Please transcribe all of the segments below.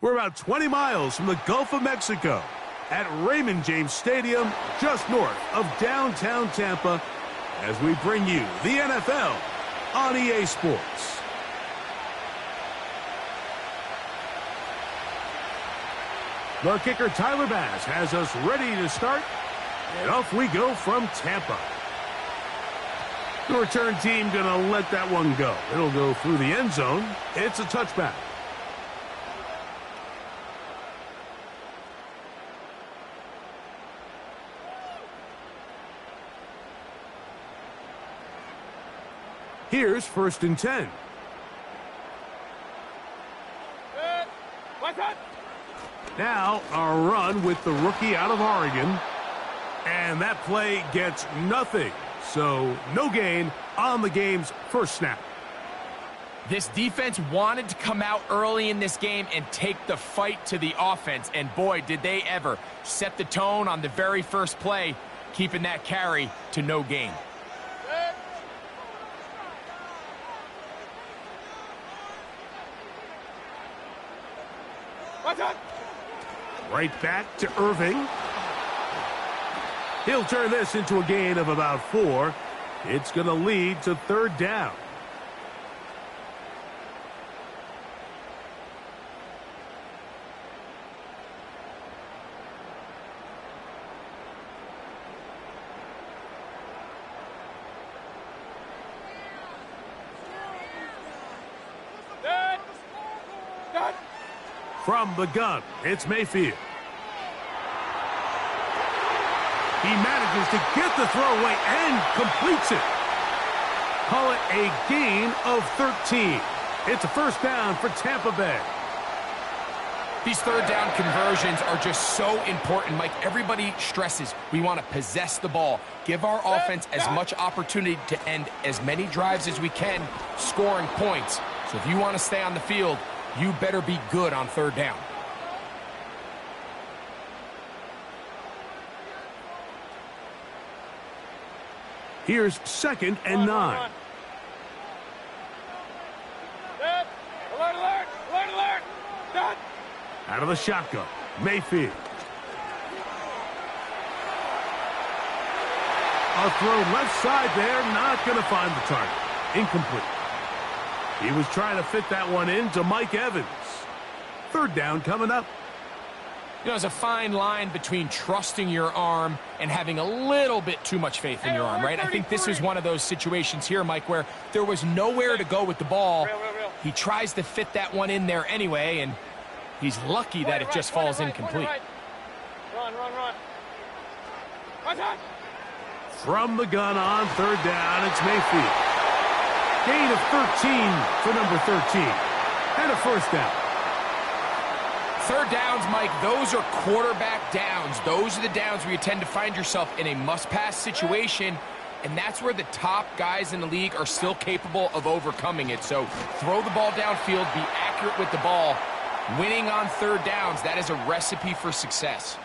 We're about 20 miles from the Gulf of Mexico at Raymond James Stadium, just north of downtown Tampa, as we bring you the NFL on EA Sports. The kicker, Tyler Bass, has us ready to start, and off we go from Tampa. The return team going to let that one go. It'll go through the end zone. It's a touchback. Here's 1st and 10. Now a run with the rookie out of Oregon. And that play gets nothing. So no gain on the game's first snap. This defense wanted to come out early in this game and take the fight to the offense. And boy, did they ever set the tone on the very first play, keeping that carry to no gain. Right back to Irving. He'll turn this into a gain of about 4. It's going to lead to 3rd down. From the gun, it's Mayfield. He manages to get the throw away and completes it. Call it a gain of 13. It's a 1st down for Tampa Bay. These 3rd down conversions are just so important, Mike. Everybody stresses we want to possess the ball, give our offense as much opportunity to end as many drives as we can, scoring points. So if you want to stay on the field, you better be good on 3rd down. Here's 2nd and 9. Out of the shotgun, Mayfield. A throw left side there, not going to find the target. Incomplete. He was trying to fit that one into Mike Evans. 3rd down coming up. You know, there's a fine line between trusting your arm and having a little bit too much faith in your arm, right? I think this is one of those situations here, Mike, where there was nowhere to go with the ball. He tries to fit that one in there anyway, and he's lucky that it just falls incomplete. Run. From the gun on 3rd down, it's Mayfield. Gain of 13 for number 13. And a 1st down. 3rd downs, Mike, those are quarterback downs. Those are the downs where you tend to find yourself in a must-pass situation, and that's where the top guys in the league are still capable of overcoming it. So throw the ball downfield, be accurate with the ball. Winning on 3rd downs, that is a recipe for success.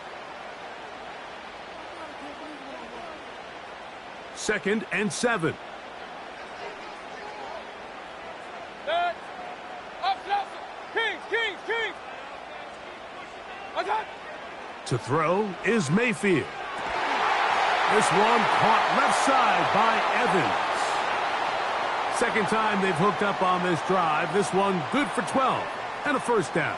2nd and 7. To throw is Mayfield. This one caught left side by Evans. 2nd time they've hooked up on this drive. This one good for 12 and a 1st down.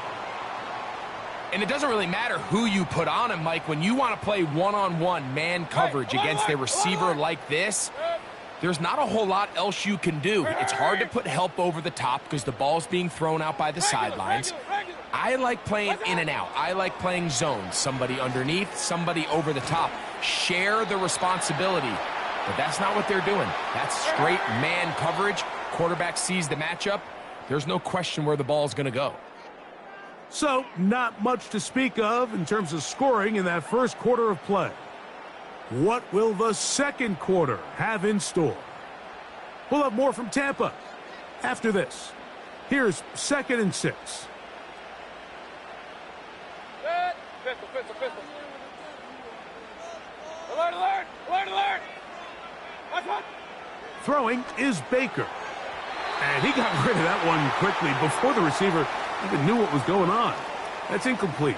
And it doesn't really matter who you put on him, Mike. When you want to play one-on-one man coverage against a receiver like this, there's not a whole lot else you can do. It's hard to put help over the top because the ball's being thrown out by the sidelines. I like playing in and out. I like playing zones. Somebody underneath, somebody over the top. Share the responsibility. But that's not what they're doing. That's straight man coverage. Quarterback sees the matchup. There's no question where the ball's going to go. So, not much to speak of in terms of scoring in that 1st quarter of play. What will the 2nd quarter have in store? We'll have more from Tampa after this. Here's 2nd and 6. Pistol. Alert! Watch. Throwing is Baker. And he got rid of that one quickly before the receiver even knew what was going on. That's incomplete.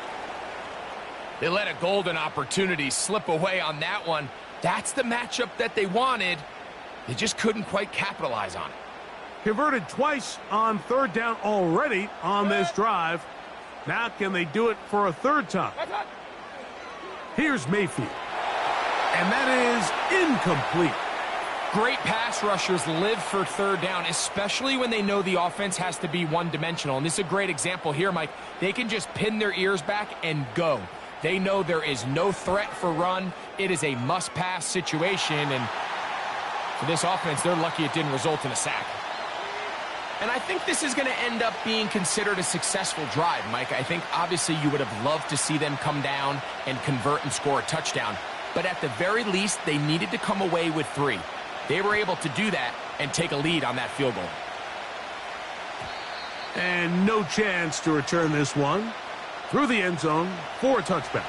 They let a golden opportunity slip away on that one. That's the matchup that they wanted. They just couldn't quite capitalize on it. Converted twice on third down already on this drive. Now can they do it for a third time? Here's Mayfield. And that is incomplete. Great pass rushers live for third down, especially when they know the offense has to be one-dimensional. And this is a great example here, Mike. They can just pin their ears back and go. They know there is no threat for run. It is a must-pass situation. And for this offense, they're lucky it didn't result in a sack. And I think this is going to end up being considered a successful drive, Mike. I think obviously you would have loved to see them come down and convert and score a touchdown. But at the very least, they needed to come away with 3. They were able to do that and take a lead on that field goal. And no chance to return this one through the end zone for a touchback.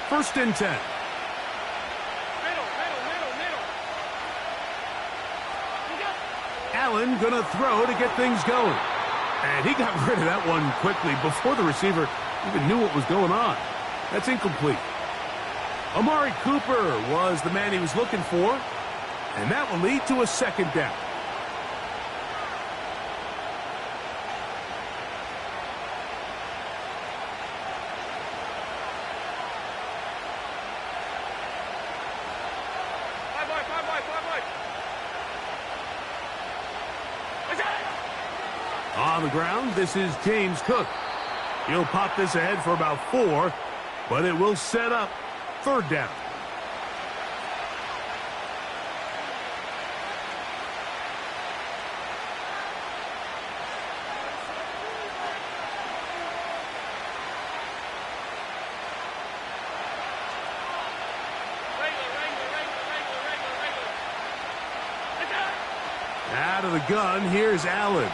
First and 10. Allen gonna throw to get things going. And he got rid of that one quickly before the receiver even knew what was going on. That's incomplete. Amari Cooper was the man he was looking for, and that will lead to a second down. On the ground, this is James Cook. He'll pop this ahead for about 4, but it will set up third down. Out of the gun, here's Allen.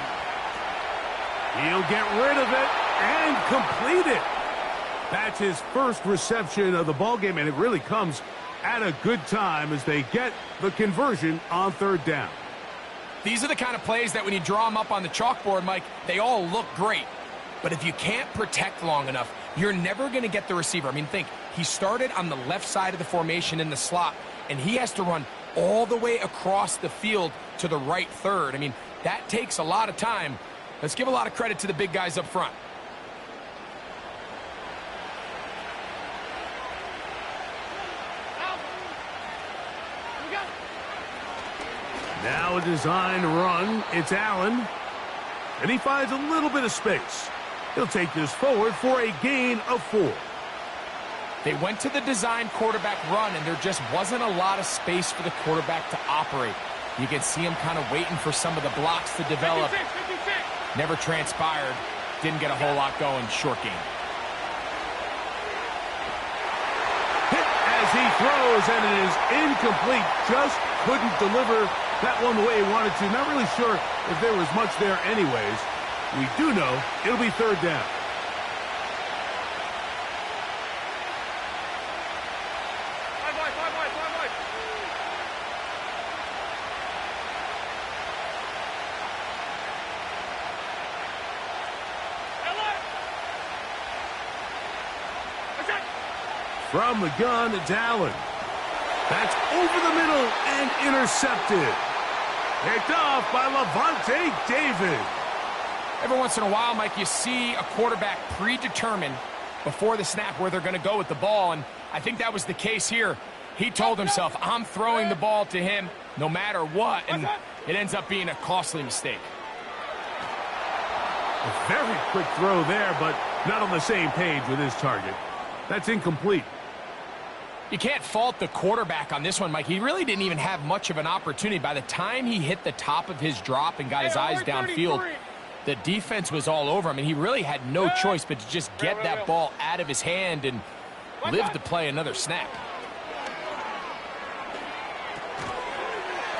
He'll get rid of it and complete it. That's his first reception of the ballgame, and it really comes at a good time as they get the conversion on third down. These are the kind of plays that when you draw them up on the chalkboard, Mike, they all look great. But if you can't protect long enough, you're never going to get the receiver. I mean, think, he started on the left side of the formation in the slot, and he has to run all the way across the field to the right third. I mean, that takes a lot of time. Let's give a lot of credit to the big guys up front. Now a design run. It's Allen. And he finds a little bit of space. He'll take this forward for a gain of 4. They went to the design quarterback run, and there just wasn't a lot of space for the quarterback to operate. You can see him kind of waiting for some of the blocks to develop. 56. Never transpired. Didn't get a whole lot going. Short game. Hit as he throws, and it is incomplete. Just couldn't deliver that one the way he wanted to. Not really sure if there was much there anyways. We do know it'll be third down. From the gun, it's Allen. That's over the middle and intercepted. Picked off by Levante David. Every once in a while, Mike, you see a quarterback predetermined before the snap where they're going to go with the ball, and I think that was the case here. He told himself, I'm throwing the ball to him no matter what, and it ends up being a costly mistake. A very quick throw there, but not on the same page with his target. That's incomplete. You can't fault the quarterback on this one, Mike. He really didn't even have much of an opportunity. By the time he hit the top of his drop and got his eyes downfield, the defense was all over him, and he really had no choice but to just get that ball out of his hand and live to play another snap.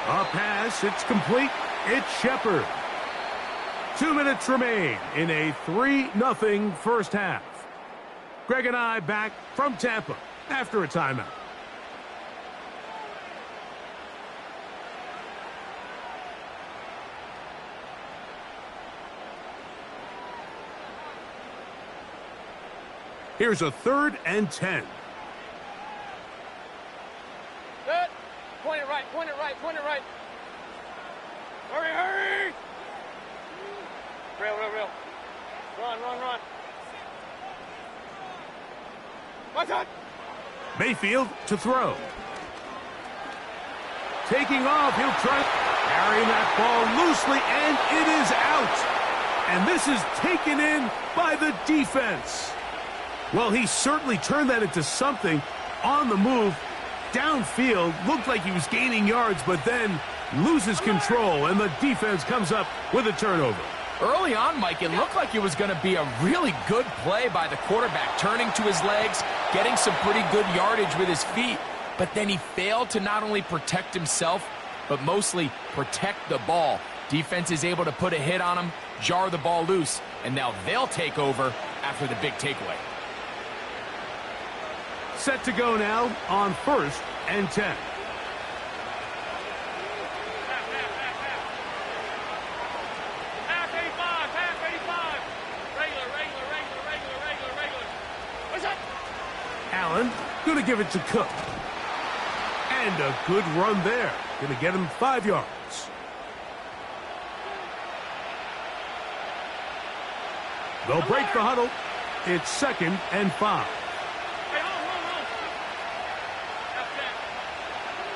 A pass, it's complete. It's Shepard. 2 minutes remain in a 3-0 first half. Greg and I back from Tampa after a timeout. Here's a 3rd and 10. Good. Point it right, point it right, point it right. Hurry, hurry! Rail, rail, rail. Run, run, run. Watch out! Mayfield to throw. Taking off, he'll try carrying that ball loosely, and it is out. And this is taken in by the defense. Well, he certainly turned that into something on the move. Downfield, looked like he was gaining yards, but then loses control, and the defense comes up with a turnover. Early on, Mike, it looked like it was going to be a really good play by the quarterback, turning to his legs, getting some pretty good yardage with his feet, but then he failed to not only protect himself, but mostly protect the ball. Defense is able to put a hit on him, jar the ball loose, and now they'll take over after the big takeaway. Set to go now on 1st and 10. Half 85, half 85. Regular, regular, regular, regular, regular, regular. What's that? Allen going to give it to Cook. And a good run there. Going to get him 5 yards. They'll break the huddle. It's 2nd and 5. Hey, hold, hold, hold. Half 10.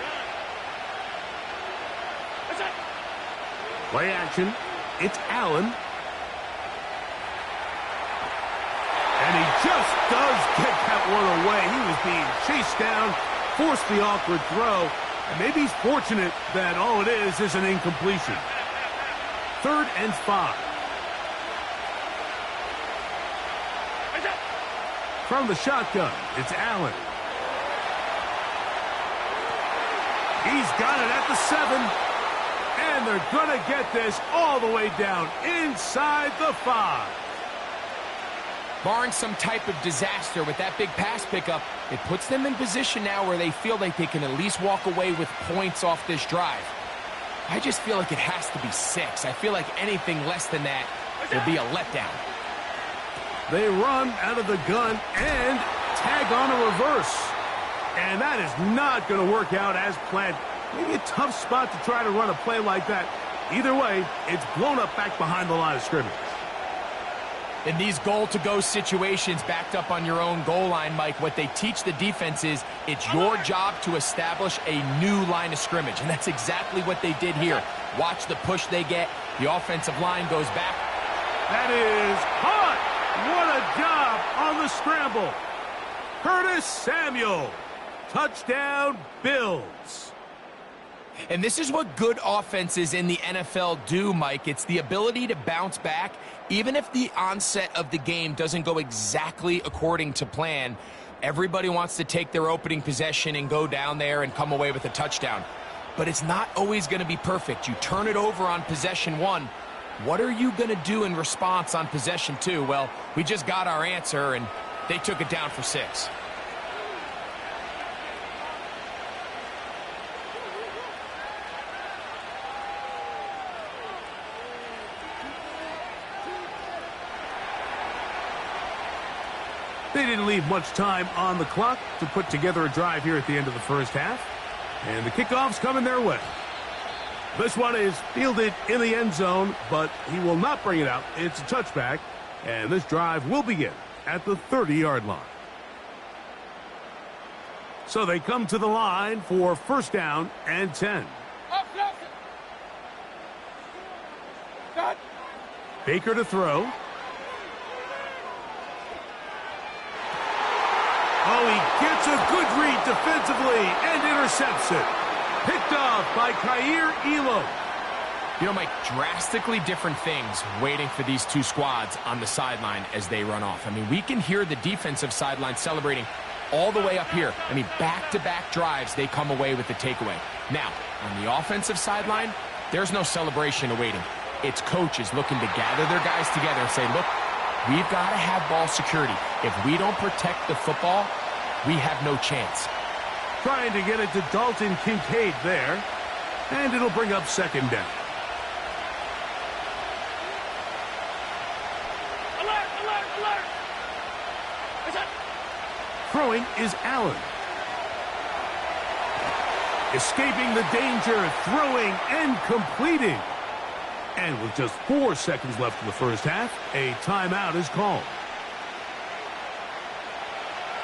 Run. What's that? Play action. It's Allen. And he just does get that one away. He was being chased down, forced the awkward throw. And maybe he's fortunate that all it is an incompletion. 3rd and 5. From the shotgun, it's Allen. He's got it at the 7. And they're going to get this all the way down inside the 5. Barring some type of disaster with that big pass pickup, it puts them in position now where they feel like they can at least walk away with points off this drive. I just feel like it has to be 6. I feel like anything less than that will be a letdown. They run out of the gun and tag on a reverse. And that is not going to work out as planned. Maybe a tough spot to try to run a play like that. Either way, it's blown up back behind the line of scrimmage. In these goal-to-go situations backed up on your own goal line, Mike, what they teach the defense is it's your job to establish a new line of scrimmage. And that's exactly what they did here. Watch the push they get. The offensive line goes back. That is hot. What a job on the scramble. Curtis Samuel. Touchdown, Bills. And this is what good offenses in the NFL do, Mike. It's the ability to bounce back, even if the onset of the game doesn't go exactly according to plan. Everybody wants to take their opening possession and go down there and come away with a touchdown. But it's not always going to be perfect. You turn it over on possession 1. What are you going to do in response on possession 2? Well, we just got our answer, and they took it down for 6. They didn't leave much time on the clock to put together a drive here at the end of the first half. And the kickoff's coming their way. This one is fielded in the end zone, but he will not bring it out. It's a touchback, and this drive will begin at the 30-yard line. So they come to the line for 1st down and 10. Start. Baker to throw. Oh, he gets a good read defensively and intercepts it. Picked off by Kaiir Elam. You know, Mike, drastically different things waiting for these two squads on the sideline as they run off. I mean, we can hear the defensive sideline celebrating all the way up here. I mean, back-to-back drives, they come away with the takeaway. Now, on the offensive sideline, there's no celebration awaiting. It's coaches looking to gather their guys together and say, look, we've got to have ball security. If we don't protect the football, we have no chance. Trying to get it to Dalton Kincaid there. And it'll bring up 2nd down. Alert, alert, alert. Throwing is Allen. Escaping the danger, throwing and completing. And with just 4 seconds left in the first half, a timeout is called.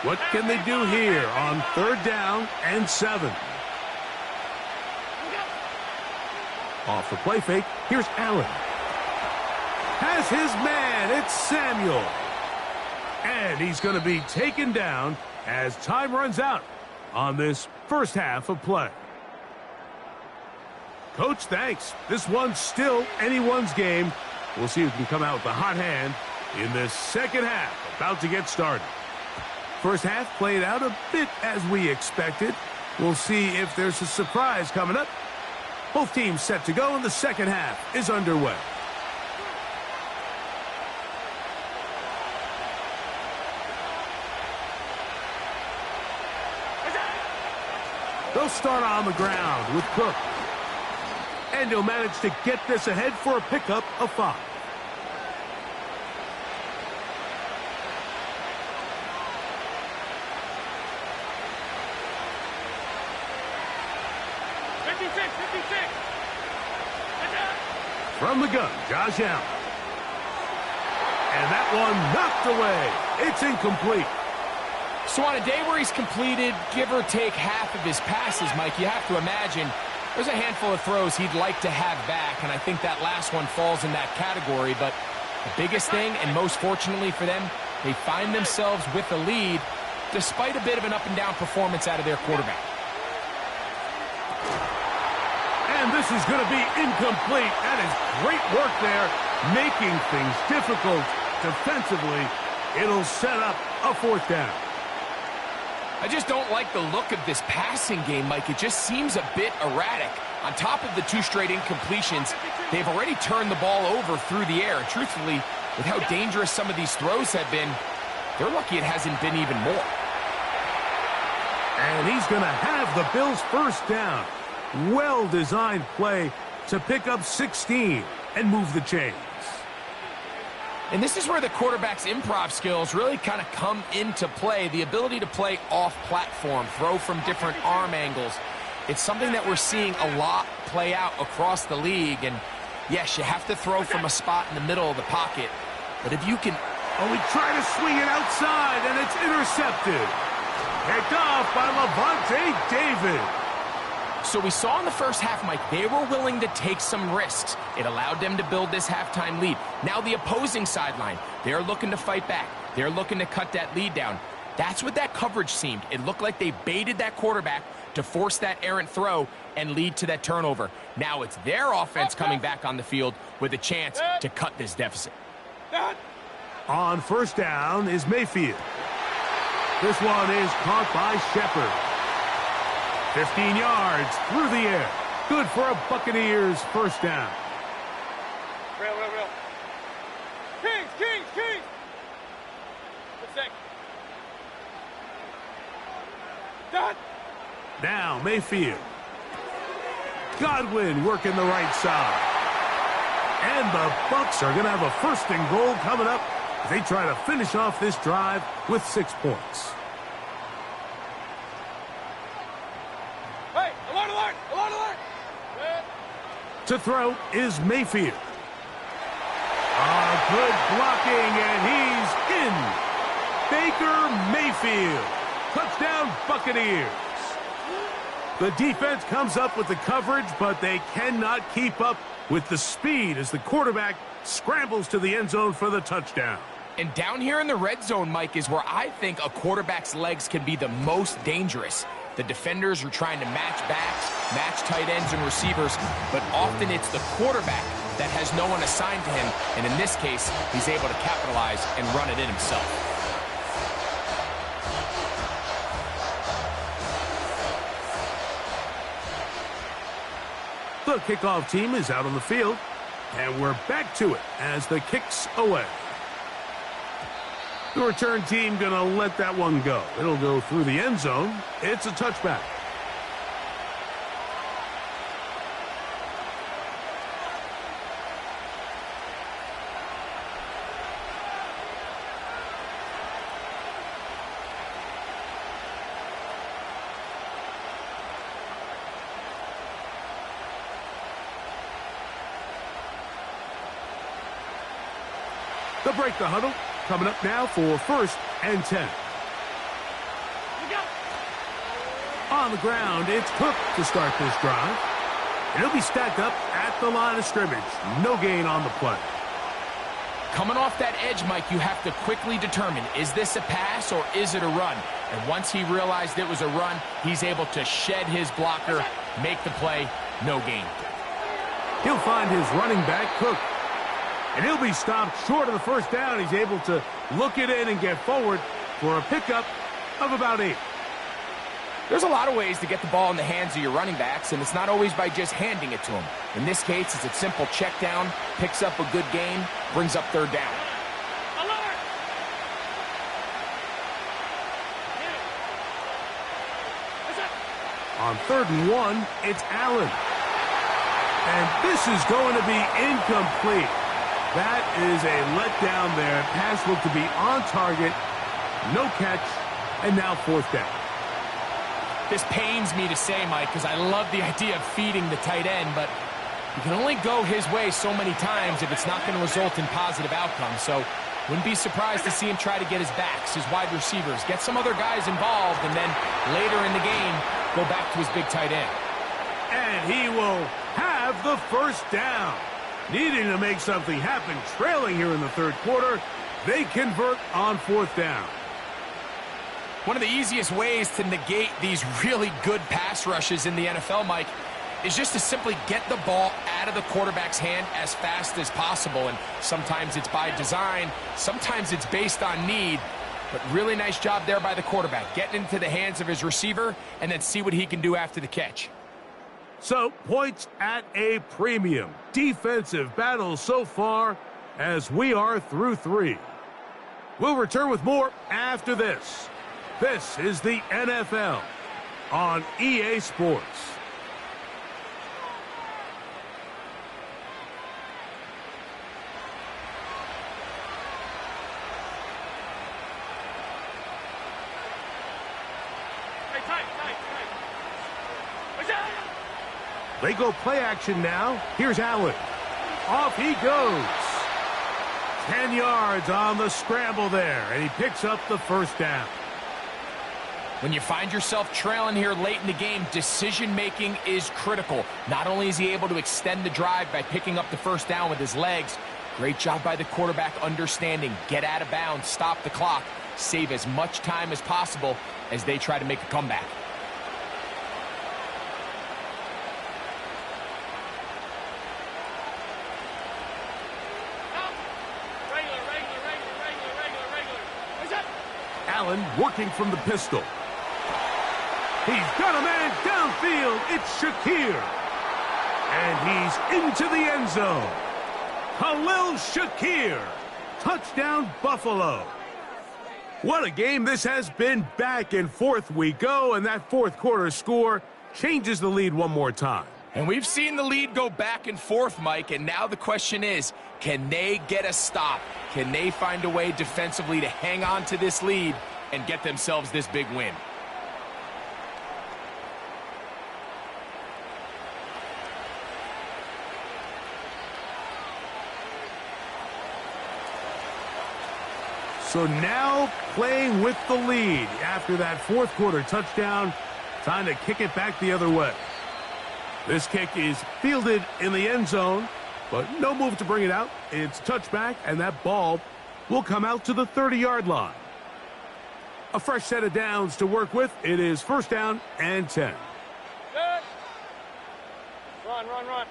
What can they do here on 3rd down and 7? Off the play fake, here's Allen. Has his man, it's Samuel. And he's going to be taken down as time runs out on this first half of play. Coach, thanks. This one's still anyone's game. We'll see who can come out with the hot hand in this second half, about to get started. First half played out a bit as we expected. We'll see if there's a surprise coming up. Both teams set to go, and the second half is underway. They'll start on the ground with Cook. And he'll manage to get this ahead for a pickup of 5. From the gun, Josh Allen. And that one knocked away. It's incomplete. So on a day where he's completed, give or take half of his passes, Mike, you have to imagine there's a handful of throws he'd like to have back, and I think that last one falls in that category. But the biggest thing, and most fortunately for them, they find themselves with a lead despite a bit of an up-and-down performance out of their quarterback. And this is going to be incomplete. That is great work there, making things difficult defensively. It'll set up a 4th down. I just don't like the look of this passing game, Mike. It just seems a bit erratic. On top of the 2 straight incompletions, they've already turned the ball over through the air. And truthfully, with how dangerous some of these throws have been, they're lucky it hasn't been even more. And he's going to have the Bills' first down. Well-designed play to pick up 16 and move the chains. And this is where the quarterback's improv skills really kind of come into play. The ability to play off-platform, throw from different arm angles. It's something that we're seeing a lot play out across the league. And yes, you have to throw from a spot in the middle of the pocket. But if you can... Oh, we try to swing it outside, and it's intercepted. Picked off by Levante David. So we saw in the first half, Mike, they were willing to take some risks. It allowed them to build this halftime lead. Now the opposing sideline, they're looking to fight back. They're looking to cut that lead down. That's what that coverage seemed. It looked like they baited that quarterback to force that errant throw and lead to that turnover. Now it's their offense coming back on the field with a chance to cut this deficit. On first down is Mayfield. This one is caught by Shepard. 15 yards through the air. Good for a Buccaneers first down. Real. Kings. Good sec. Done. Now Mayfield. Godwin working the right side. And the Bucs are going to have a 1st and goal coming up as they try to finish off this drive with 6 points. To throw is Mayfield. Good blocking, and he's in. Baker Mayfield. Touchdown, Buccaneers. The defense comes up with the coverage, but they cannot keep up with the speed as the quarterback scrambles to the end zone for the touchdown. And down here in the red zone, Mike, is where I think a quarterback's legs can be the most dangerous. The defenders are trying to match backs, match tight ends and receivers, but often it's the quarterback that has no one assigned to him, and in this case, he's able to capitalize and run it in himself. The kickoff team is out on the field, and we're back to it as the kick's away. The return team going to let that one go. It'll go through the end zone. It's a touchback. They'll break the huddle. Coming up now for 1st and 10. On the ground, it's Cook to start this drive. And he'll be stacked up at the line of scrimmage. No gain on the play. Coming off that edge, Mike, you have to quickly determine, is this a pass or is it a run? And once he realized it was a run, he's able to shed his blocker, make the play, no gain. He'll find his running back, Cook. And he'll be stopped short of the first down. He's able to look it in and get forward for a pickup of about 8. There's a lot of ways to get the ball in the hands of your running backs, and it's not always by just handing it to them. In this case, it's a simple check down, picks up a good gain, brings up 3rd down. On 3rd and 1, it's Allen. And this is going to be incomplete. That is a letdown there. Pass looked to be on target, no catch, and now 4th down. This pains me to say, Mike, because I love the idea of feeding the tight end, but you can only go his way so many times if it's not going to result in positive outcomes. So wouldn't be surprised to see him try to get his backs, his wide receivers, get some other guys involved, and then later in the game, go back to his big tight end. And he will have the 1st down. Needing to make something happen, trailing here in the 3rd quarter, they convert on 4th down. One of the easiest ways to negate these really good pass rushes in the NFL, Mike, is just to simply get the ball out of the quarterback's hand as fast as possible. And sometimes it's by design, sometimes it's based on need. But really nice job there by the quarterback, getting into the hands of his receiver and then see what he can do after the catch. So, points at a premium. Defensive battle so far as we are through 3. We'll return with more after this. This is the NFL on EA Sports. They go play action now. Here's Allen. Off he goes. 10 yards on the scramble there, and he picks up the 1st down. When you find yourself trailing here late in the game, decision-making is critical. Not only is he able to extend the drive by picking up the 1st down with his legs, great job by the quarterback understanding, get out of bounds, stop the clock, save as much time as possible as they try to make a comeback. Allen working from the pistol. He's got a man downfield. It's Shakir. And he's into the end zone. Khalil Shakir. Touchdown, Buffalo. What a game this has been. Back and forth we go, and that 4th quarter score changes the lead one more time. And we've seen the lead go back and forth, Mike, and now the question is, can they get a stop? Can they find a way defensively to hang on to this lead and get themselves this big win? So now playing with the lead after that 4th quarter touchdown, time to kick it back the other way. This kick is fielded in the end zone, but no move to bring it out. It's touchback, and that ball will come out to the 30-yard line. A fresh set of downs to work with. It is 1st down and 10. Good. Run, run, run.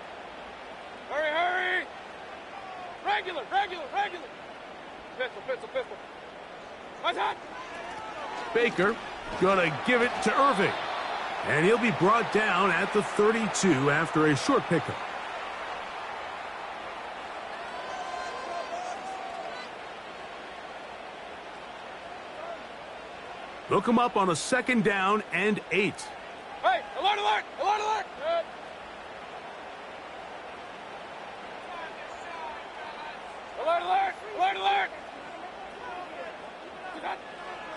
Hurry, hurry. Regular, regular, regular. Pistol, pistol, pistol. What's that? Baker gonna give it to Irving. And he'll be brought down at the 32 after a short pickup. They'll come up on a 2nd down and 8. Hey, alert, alert, alert, alert. Good. Alert, alert, alert, alert.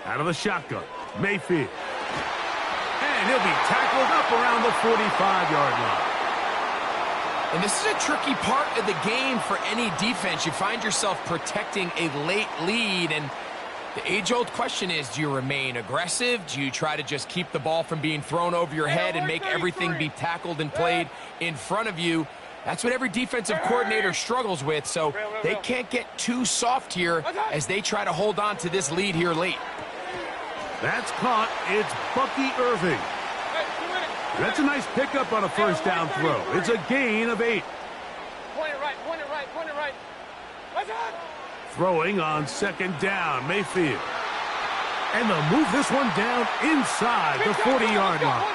Out of the shotgun, Mayfield. And he'll be tackled up around the 45-yard line. And this is a tricky part of the game for any defense. You find yourself protecting a late lead, and the age-old question is, do you remain aggressive? Do you try to just keep the ball from being thrown over your head and make everything be tackled and played in front of you? That's what every defensive coordinator struggles with, so they can't get too soft here as they try to hold on to this lead here late. That's caught. It's Bucky Irving. That's a nice pickup on a first down throw. It's a gain of 8. Point it right, point it right, point it right. What's up? Throwing on second down, Mayfield. And they'll move this one down inside the 40-yard line.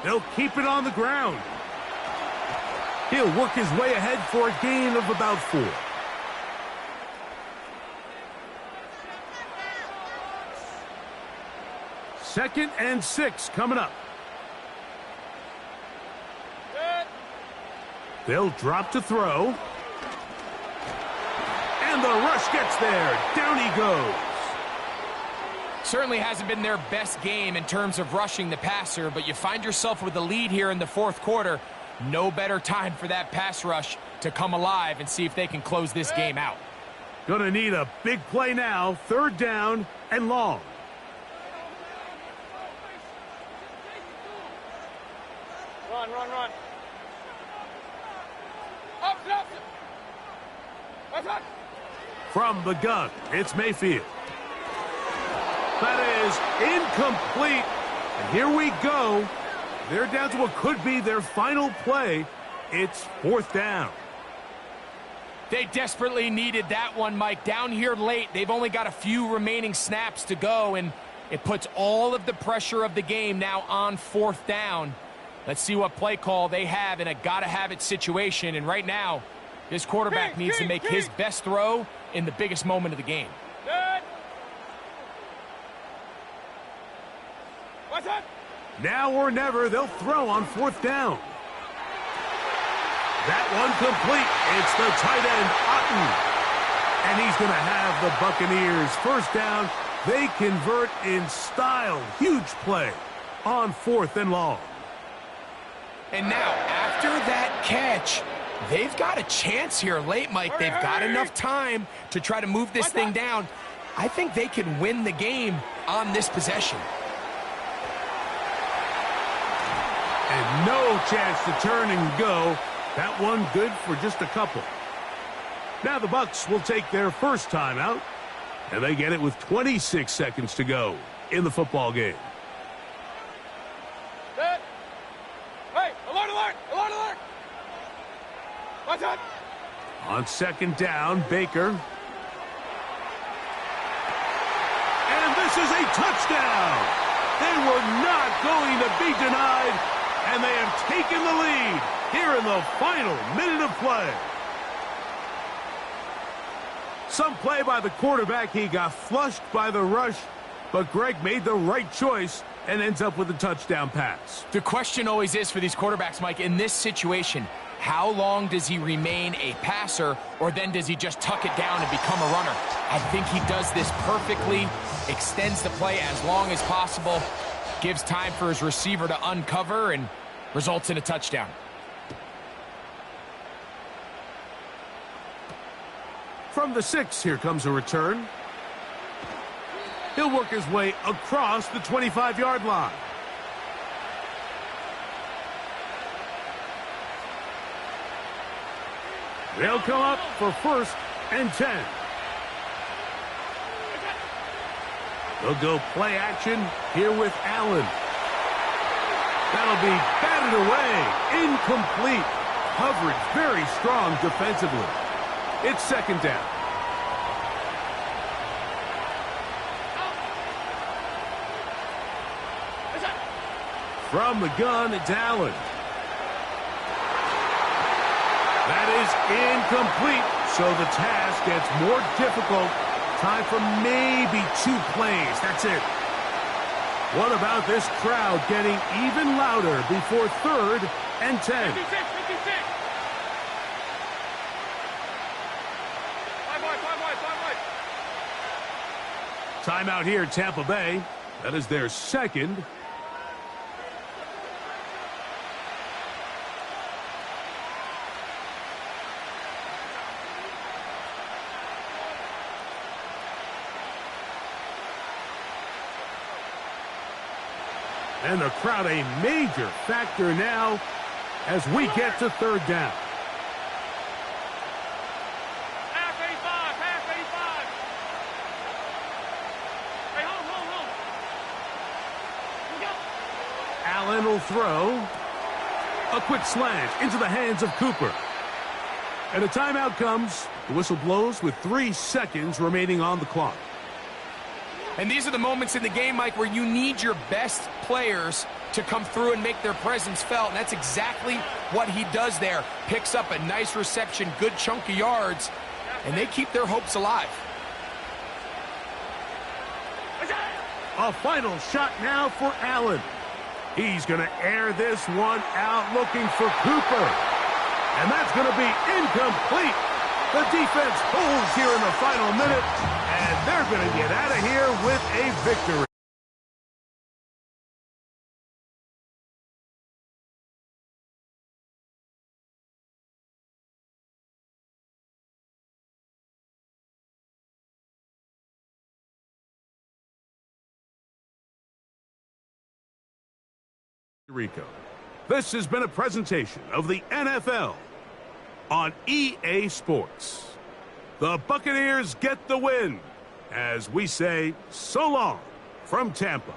They'll keep it on the ground. He'll work his way ahead for a gain of about 4. Second and 6 coming up. They'll drop to throw. And the rush gets there. Down he goes. Certainly hasn't been their best game in terms of rushing the passer, but you find yourself with a lead here in the fourth quarter. No better time for that pass rush to come alive and see if they can close this game out. Gonna need a big play now. Third down and long. Run, run, run. Up, up. What's up? From the gun, it's Mayfield. That is incomplete. And here we go. They're down to what could be their final play. It's fourth down. They desperately needed that one, Mike. Down here late, they've only got a few remaining snaps to go, and it puts all of the pressure of the game now on fourth down. Let's see what play call they have in a gotta-have-it situation. And right now, this quarterback needs to make his best throw in the biggest moment of the game. Good. What's up? Now or never, they'll throw on fourth down. That one complete. It's the tight end, Otten. And he's going to have the Buccaneers first down. They convert in style. Huge play on fourth and long. And now, after that catch, they've got a chance here late, Mike. They've got enough time to try to move this thing down. I think they can win the game on this possession. And no chance to turn and go. That one good for just a couple. Now the Bucs will take their first timeout, and they get it with 26 seconds to go in the football game. Good. Hey, alert, alert, alert, alert. What's up? On second down, Baker. And this is a touchdown. They were not going to be denied, and they have taken the lead here in the final minute of play. Some play by the quarterback. He got flushed by the rush, but Greg made the right choice and ends up with a touchdown pass. The question always is for these quarterbacks, Mike, in this situation, how long does he remain a passer, or then does he just tuck it down and become a runner? I think he does this perfectly, extends the play as long as possible, gives time for his receiver to uncover, and results in a touchdown. From the 6, here comes a return. He'll work his way across the 25-yard line. They'll come up for first and 10. They'll go play action here with Allen. That'll be batted away. Incomplete. Coverage very strong defensively. It's second down. From the gun, it's Allen. That is incomplete, so the task gets more difficult. Time for maybe 2 plays. That's it. What about this crowd getting even louder before third and 10? 56, 56. Timeout here, Tampa Bay. That is their second. And the crowd a major factor now as we get to third down. Half 85, half 85. Hey, hold. Allen will throw. A quick slant into the hands of Cooper. And a timeout comes. The whistle blows with 3 seconds remaining on the clock. And these are the moments in the game, Mike, where you need your best players to come through and make their presence felt. And that's exactly what he does there. Picks up a nice reception, good chunk of yards, and they keep their hopes alive. A final shot now for Allen. He's going to air this one out looking for Cooper. And that's going to be incomplete. The defense holds here in the final minute, and they're going to get out of here with a victory. Rico. This has been a presentation of the NFL on EA Sports. The Buccaneers get the win as we say so long from Tampa.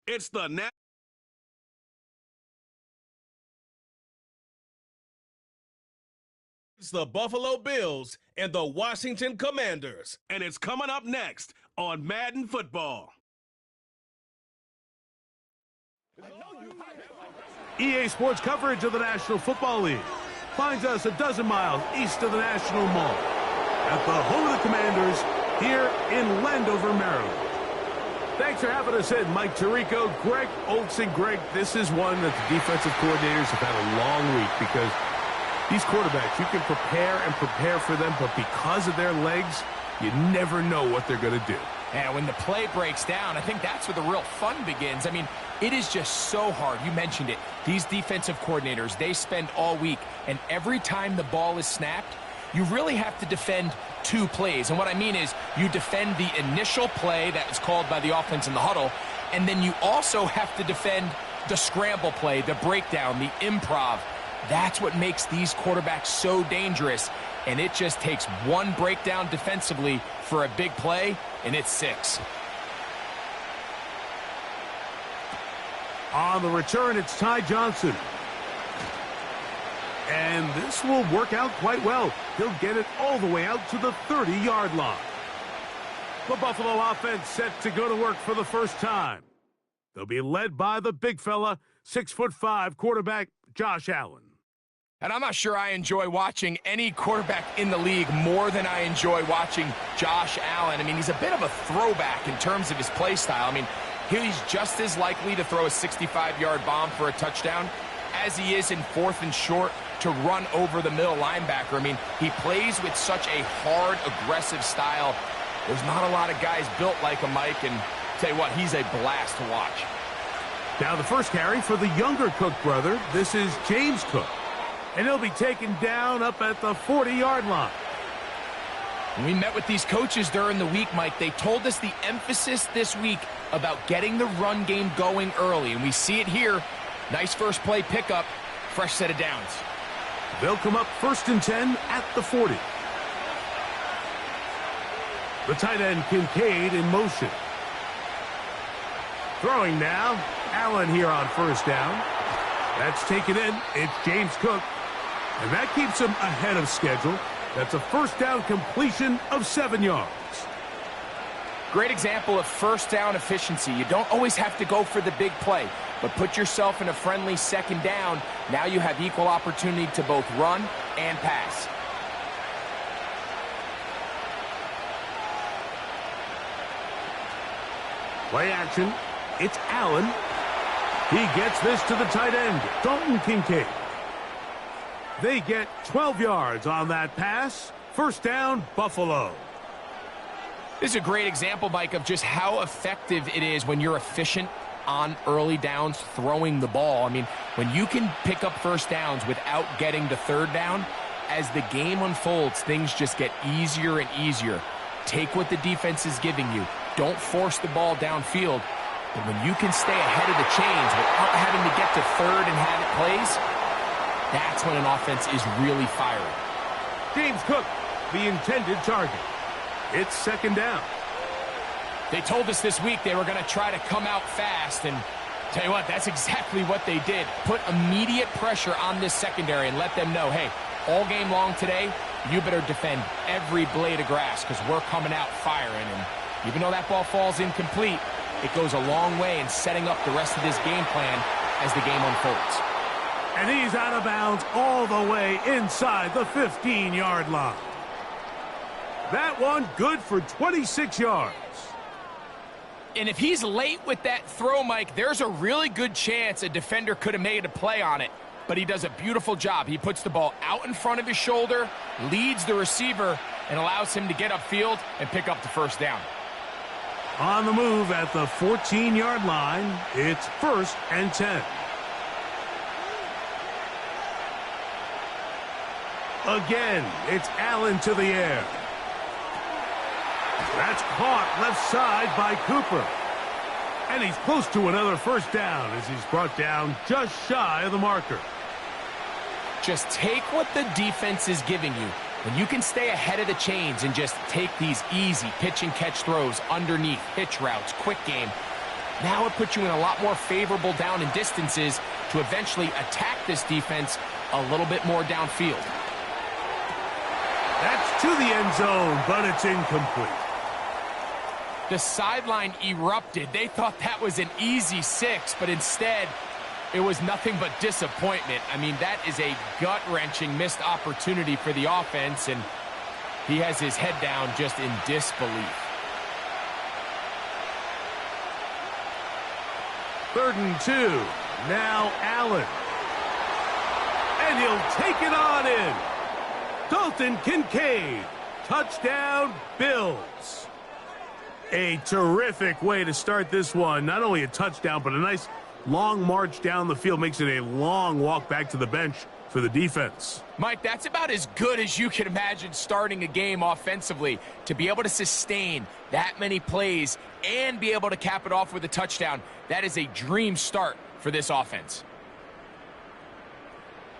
It's the Buffalo Bills and the Washington Commanders. And it's coming up next on Madden Football. EA Sports coverage of the National Football League finds us a dozen miles east of the National Mall at the home of the Commanders here in Landover, Maryland. Thanks for having us in, Mike Tirico, Greg Olson. Greg, this is one that the defensive coordinators have had a long week because these quarterbacks, you can prepare for them, but because of their legs, you never know what they're going to do. And when the play breaks down, I think that's where the real fun begins. I mean, it is just so hard. You mentioned it. These defensive coordinators, they spend all week, and every time the ball is snapped, you really have to defend two plays. And what I mean is you defend the initial play that is called by the offense in the huddle, and then you also have to defend the scramble play, the breakdown, the improv. That's what makes these quarterbacks so dangerous, and it just takes one breakdown defensively for a big play, and it's 6. On the return, it's Ty Johnson. And this will work out quite well. He'll get it all the way out to the 30-yard line. The Buffalo offense set to go to work for the first time. They'll be led by the big fella, 6'5" quarterback Josh Allen. And I'm not sure I enjoy watching any quarterback in the league more than I enjoy watching Josh Allen. I mean, he's a bit of a throwback in terms of his play style. I mean, he's just as likely to throw a 65-yard bomb for a touchdown as he is in 4th and short to run over the middle linebacker. I mean, he plays with such a hard, aggressive style. There's not a lot of guys built like him, Mike, and tell you what, he's a blast to watch. Now the first carry for the younger Cook brother. This is James Cook. And he'll be taken down up at the 40-yard line. When we met with these coaches during the week, Mike, they told us the emphasis this week about getting the run game going early, and we see it here. Nice first play pickup, fresh set of downs. They'll come up 1st and 10 at the 40. The tight end Kincaid in motion. Throwing now, Allen here on 1st down. That's taken in. It's James Cook. And that keeps him ahead of schedule. That's a 1st down completion of 7 yards. Great example of 1st down efficiency. You don't always have to go for the big play, but put yourself in a friendly 2nd down. Now you have equal opportunity to both run and pass. Play action. It's Allen. He gets this to the tight end, Dalton Kincaid. They get 12 yards on that pass. 1st down, Buffalo. This is a great example, Mike, of just how effective it is when you're efficient on early downs throwing the ball. I mean, when you can pick up 1st downs without getting to 3rd down, as the game unfolds, things just get easier and easier. Take what the defense is giving you. Don't force the ball downfield. But when you can stay ahead of the chains without having to get to 3rd and have it plays, that's when an offense is really firing. James Cook, the intended target. It's 2nd down. They told us this week they were going to try to come out fast, and tell you what, that's exactly what they did. Put immediate pressure on this secondary and let them know, hey, all game long today, you better defend every blade of grass because we're coming out firing. And even though that ball falls incomplete, it goes a long way in setting up the rest of this game plan as the game unfolds. And he's out of bounds all the way inside the 15-yard line. That one good for 26 yards. And if he's late with that throw, Mike, there's a really good chance a defender could have made a play on it. But he does a beautiful job. He puts the ball out in front of his shoulder, leads the receiver, and allows him to get upfield and pick up the 1st down. On the move at the 14-yard line, it's 1st and 10. Again, it's Allen to the air. That's caught left side by Cooper. And he's close to another 1st down as he's brought down just shy of the marker. Just take what the defense is giving you. When you can stay ahead of the chains and just take these easy pitch and catch throws underneath, hitch routes, quick game, Now it puts you in a lot more favorable down and distances to eventually attack this defense a little bit more downfield. That's to the end zone, but it's incomplete. The sideline erupted. They thought that was an easy 6, but instead it was nothing but disappointment. I mean, that is a gut-wrenching missed opportunity for the offense, and he has his head down just in disbelief. 3rd and 2. Now Allen. And he'll take it on in. Dalton Kincaid. Touchdown, Bills. A terrific way to start this one. Not only a touchdown, but a nice long march down the field. Makes it a long walk back to the bench for the defense. Mike, that's about as good as you can imagine starting a game offensively. To be able to sustain that many plays and be able to cap it off with a touchdown, that is a dream start for this offense.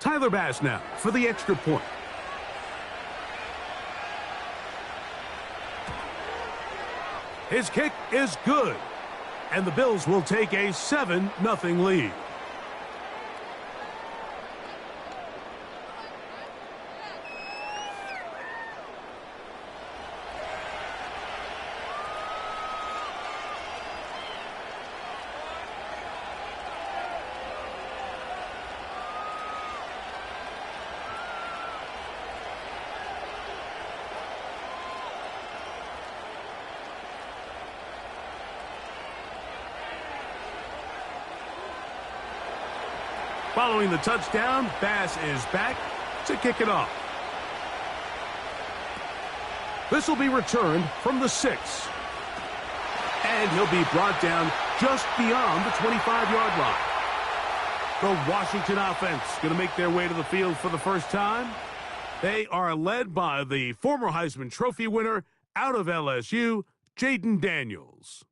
Tyler Bass now for the extra point. His kick is good, and the Bills will take a 7-0 lead. Following the touchdown, Bass is back to kick it off. This will be returned from the 6. And he'll be brought down just beyond the 25-yard line. The Washington offense going to make their way to the field for the first time. They are led by the former Heisman Trophy winner out of LSU, Jaden Daniels.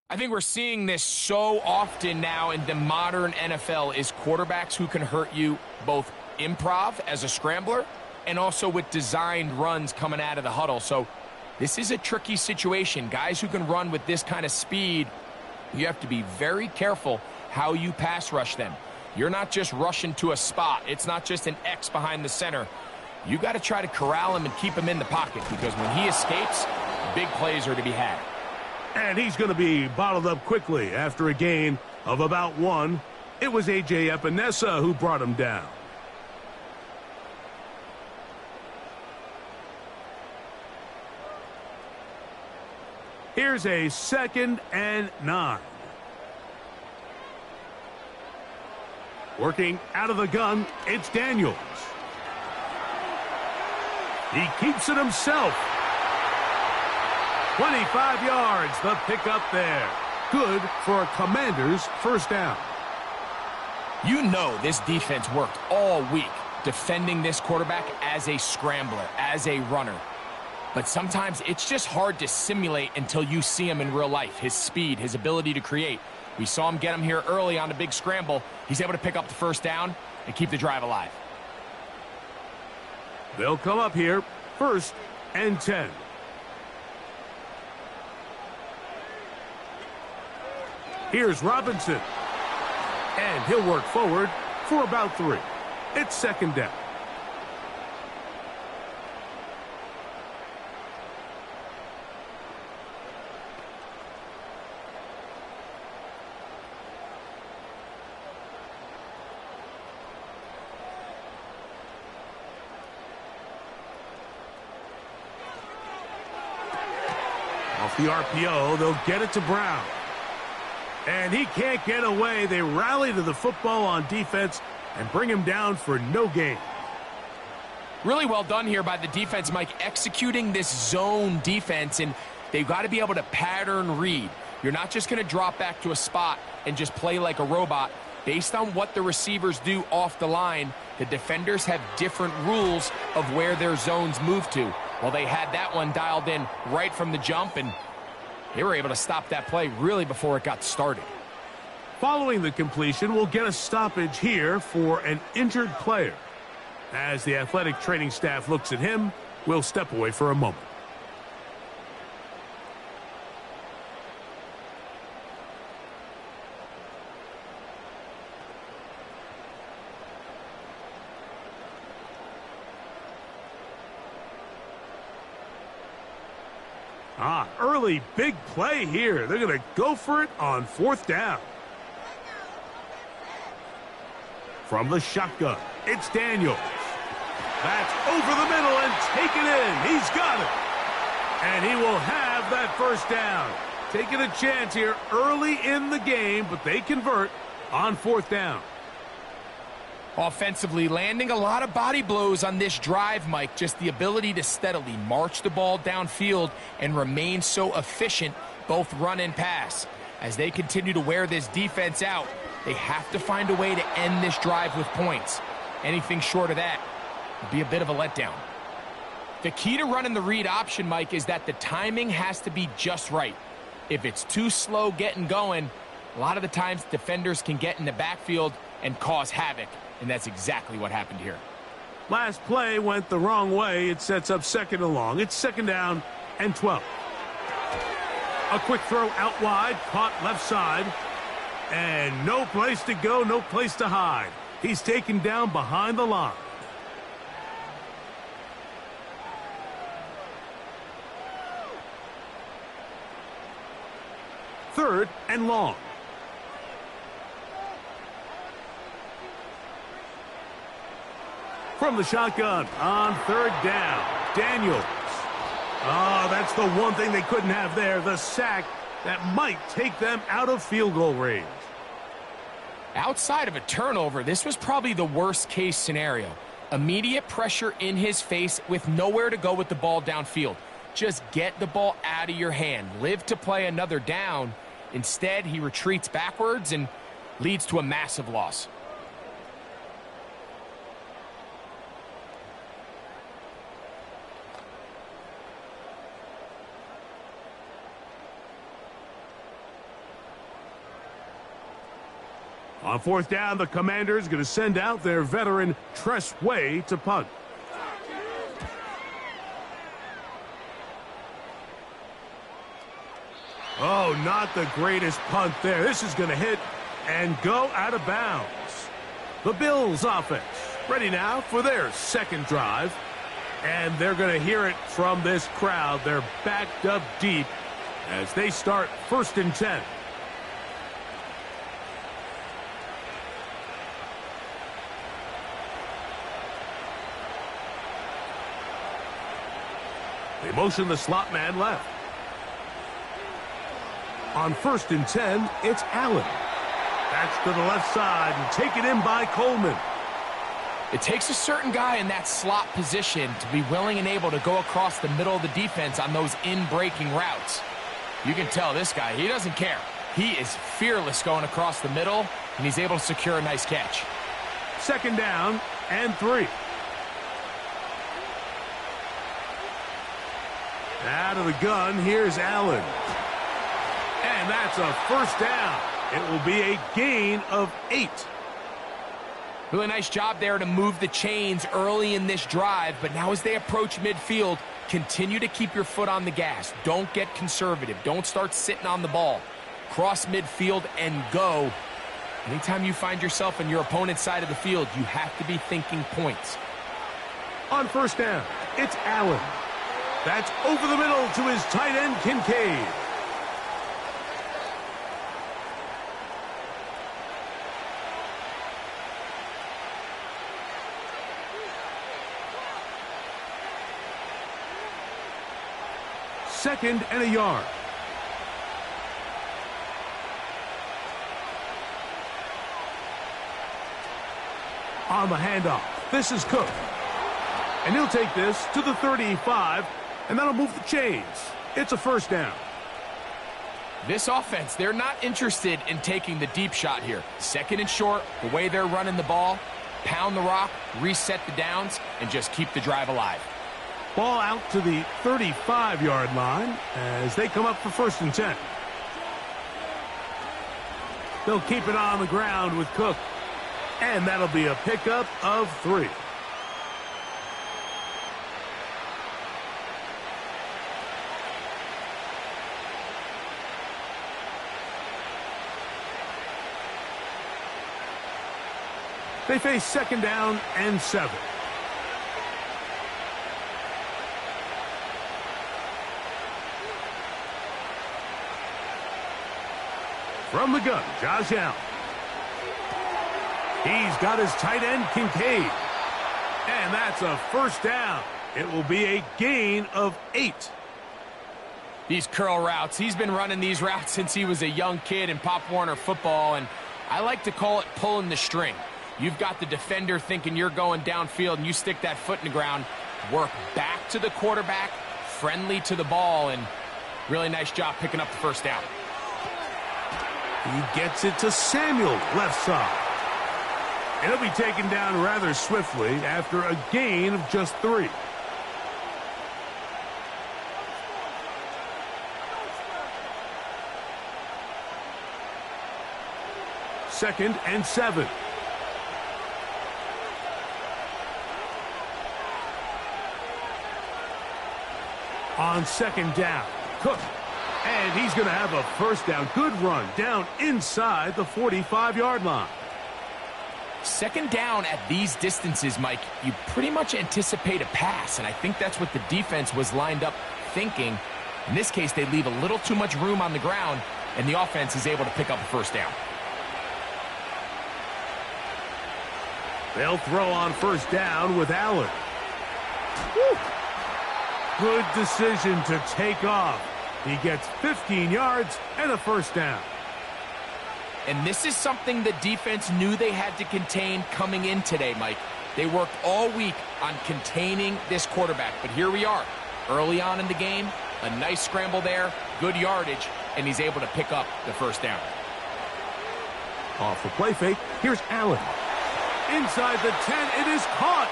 I think we're seeing this so often now in the modern NFL is quarterbacks who can hurt you both improv as a scrambler and also with designed runs coming out of the huddle. So this is a tricky situation. Guys who can run with this kind of speed, you have to be very careful how you pass rush them. You're not just rushing to a spot. It's not just an X behind the center. You got to try to corral him and keep him in the pocket because when he escapes, big plays are to be had. And he's going to be bottled up quickly after a gain of about 1. It was A.J. Epinesa who brought him down. Here's a 2nd and 9. Working out of the gun, it's Daniels. He keeps it himself. 25 yards, the pickup there. Good for a Commander's first down. You know this defense worked all week defending this quarterback as a scrambler, as a runner. But sometimes it's just hard to simulate until you see him in real life. His speed, his ability to create. We saw him get him here early on a big scramble. He's able to pick up the first down and keep the drive alive. They'll come up here, 1st and 10. Here's Robinson. And he'll work forward for about 3. It's 2nd down. Off the RPO, they'll get it to Brown. And he can't get away. They rally to the football on defense and bring him down for no gain. Really well done here by the defense, Mike, executing this zone defense, and they've got to be able to pattern read. You're not just going to drop back to a spot and just play like a robot. Based on what the receivers do off the line, the defenders have different rules of where their zones move to. Well, they had that one dialed in right from the jump, and they were able to stop that play really before it got started. Following the completion, we'll get a stoppage here for an injured player. As the athletic training staff looks at him, we'll step away for a moment. Early big play here. They're going to go for it on 4th down. From the shotgun, it's Daniels. That's over the middle and taken in. He's got it. And he will have that first down. Taking a chance here early in the game, but they convert on 4th down. Offensively, landing a lot of body blows on this drive, Mike. Just the ability to steadily march the ball downfield and remain so efficient, both run and pass. As they continue to wear this defense out, they have to find a way to end this drive with points. Anything short of that would be a bit of a letdown. The key to running the read option, Mike, is that the timing has to be just right. If it's too slow getting going, a lot of the times defenders can get in the backfield and cause havoc. And that's exactly what happened here. Last play went the wrong way. It sets up 2nd and long. It's 2nd down and 12. A quick throw out wide, caught left side. And no place to go, no place to hide. He's taken down behind the line. Third and long. From the shotgun on 3rd down, Daniels. That's the one thing they couldn't have there, the sack that might take them out of field goal range. Outside of a turnover, this was probably the worst case scenario. Immediate pressure in his face with nowhere to go with the ball downfield. Just get the ball out of your hand. Live to play another down. Instead, he retreats backwards and leads to a massive loss. On 4th down, the Commanders going to send out their veteran Tress Way to punt. Oh, not the greatest punt there. This is going to hit and go out of bounds. The Bills offense ready now for their 2nd drive. And they're going to hear it from this crowd. They're backed up deep as they start 1st and 10. They motion the slot man left. On 1st and 10, it's Allen. That's to the left side and taken in by Coleman. It takes a certain guy in that slot position to be willing and able to go across the middle of the defense on those in-breaking routes. You can tell this guy, he doesn't care. He is fearless going across the middle, and he's able to secure a nice catch. 2nd down and 3. Out of the gun, here's Allen. And that's a 1st down. It will be a gain of 8. Really nice job there to move the chains early in this drive, but now as they approach midfield, continue to keep your foot on the gas. Don't get conservative. Don't start sitting on the ball. Cross midfield and go. Anytime you find yourself on your opponent's side of the field, you have to be thinking points. On 1st down, it's Allen. That's over the middle to his tight end, Kincaid. Second and a yard. On the handoff, this is Cook. And he'll take this to the 35, and that'll move the chains. It's a 1st down. This offense, they're not interested in taking the deep shot here. 2nd and short, the way they're running the ball, pound the rock, reset the downs, and just keep the drive alive. Ball out to the 35-yard line as they come up for 1st and 10. They'll keep it on the ground with Cook. And that'll be a pickup of 3. They face 2nd down and 7. From the gun, Josh Allen. He's got his tight end, Kincaid. And that's a first down. It will be a gain of 8. These curl routes, he's been running these routes since he was a young kid in Pop Warner football, and I like to call it pulling the string. You've got the defender thinking you're going downfield, and you stick that foot in the ground, work back to the quarterback, friendly to the ball, and really nice job picking up the first down. He gets it to Samuel, left side. And he'll be taken down rather swiftly after a gain of just 3. Second and 7. On second down, Cook. And he's going to have a first down. Good run down inside the 45-yard line. Second down at these distances, Mike, you pretty much anticipate a pass, and I think that's what the defense was lined up thinking. In this case, they leave a little too much room on the ground, and the offense is able to pick up a first down. They'll throw on first down with Allen. Woo. Good decision to take off. He gets 15 yards and a first down. And this is something the defense knew they had to contain coming in today, Mike. They worked all week on containing this quarterback. But here we are, early on in the game, a nice scramble there, good yardage, and he's able to pick up the first down. Off the play fake, here's Allen. Inside the 10, it is caught.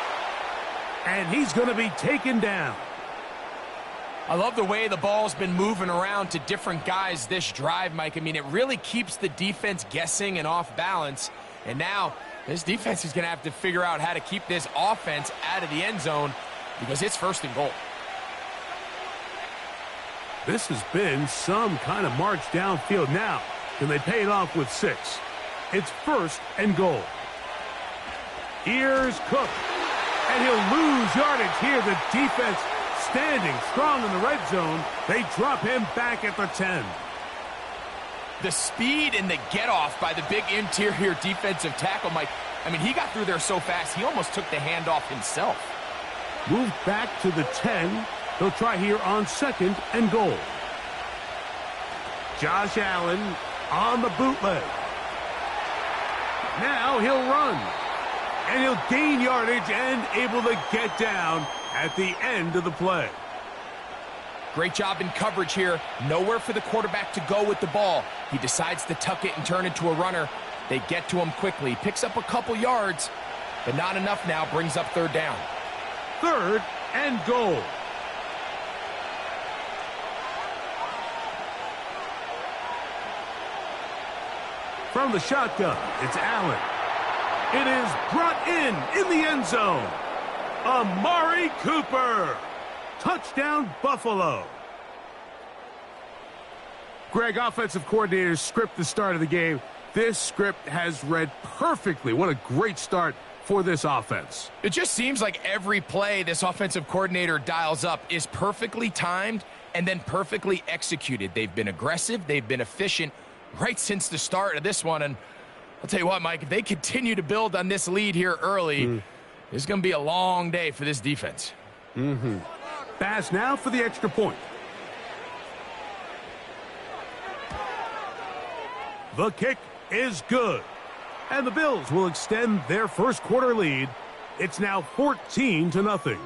And he's going to be taken down. I love the way the ball's been moving around to different guys this drive, Mike. I mean, it really keeps the defense guessing and off balance. And now this defense is going to have to figure out how to keep this offense out of the end zone because it's first and goal. This has been some kind of march downfield. Now, can they pay it off with 6? It's first and goal. Here's Cook. And he'll lose yardage here. The defense standing strong in the red zone. They drop him back at the 10. The speed and the get-off by the big interior defensive tackle, Mike. I mean, he got through there so fast, he almost took the handoff himself. Moved back to the 10. They'll try here on second and goal. Josh Allen on the bootleg. Now he'll run. And he'll gain yardage and able to get down at the end of the play. Great job in coverage here. Nowhere for the quarterback to go with the ball. He decides to tuck it and turn it to a runner. They get to him quickly. Picks up a couple yards, but not enough now. Brings up third down. Third and goal. From the shotgun, it's Allen. It is brought in the end zone. Amari Cooper. Touchdown, Buffalo. Greg, offensive coordinator's script the start of the game. This script has read perfectly. What a great start for this offense. It just seems like every play this offensive coordinator dials up is perfectly timed and then perfectly executed. They've been aggressive. They've been efficient right since the start of this one. And I'll tell you what, Mike, if they continue to build on this lead here early, it's going to be a long day for this defense. Pass now for the extra point. The kick is good. And the Bills will extend their first quarter lead. It's now 14-0.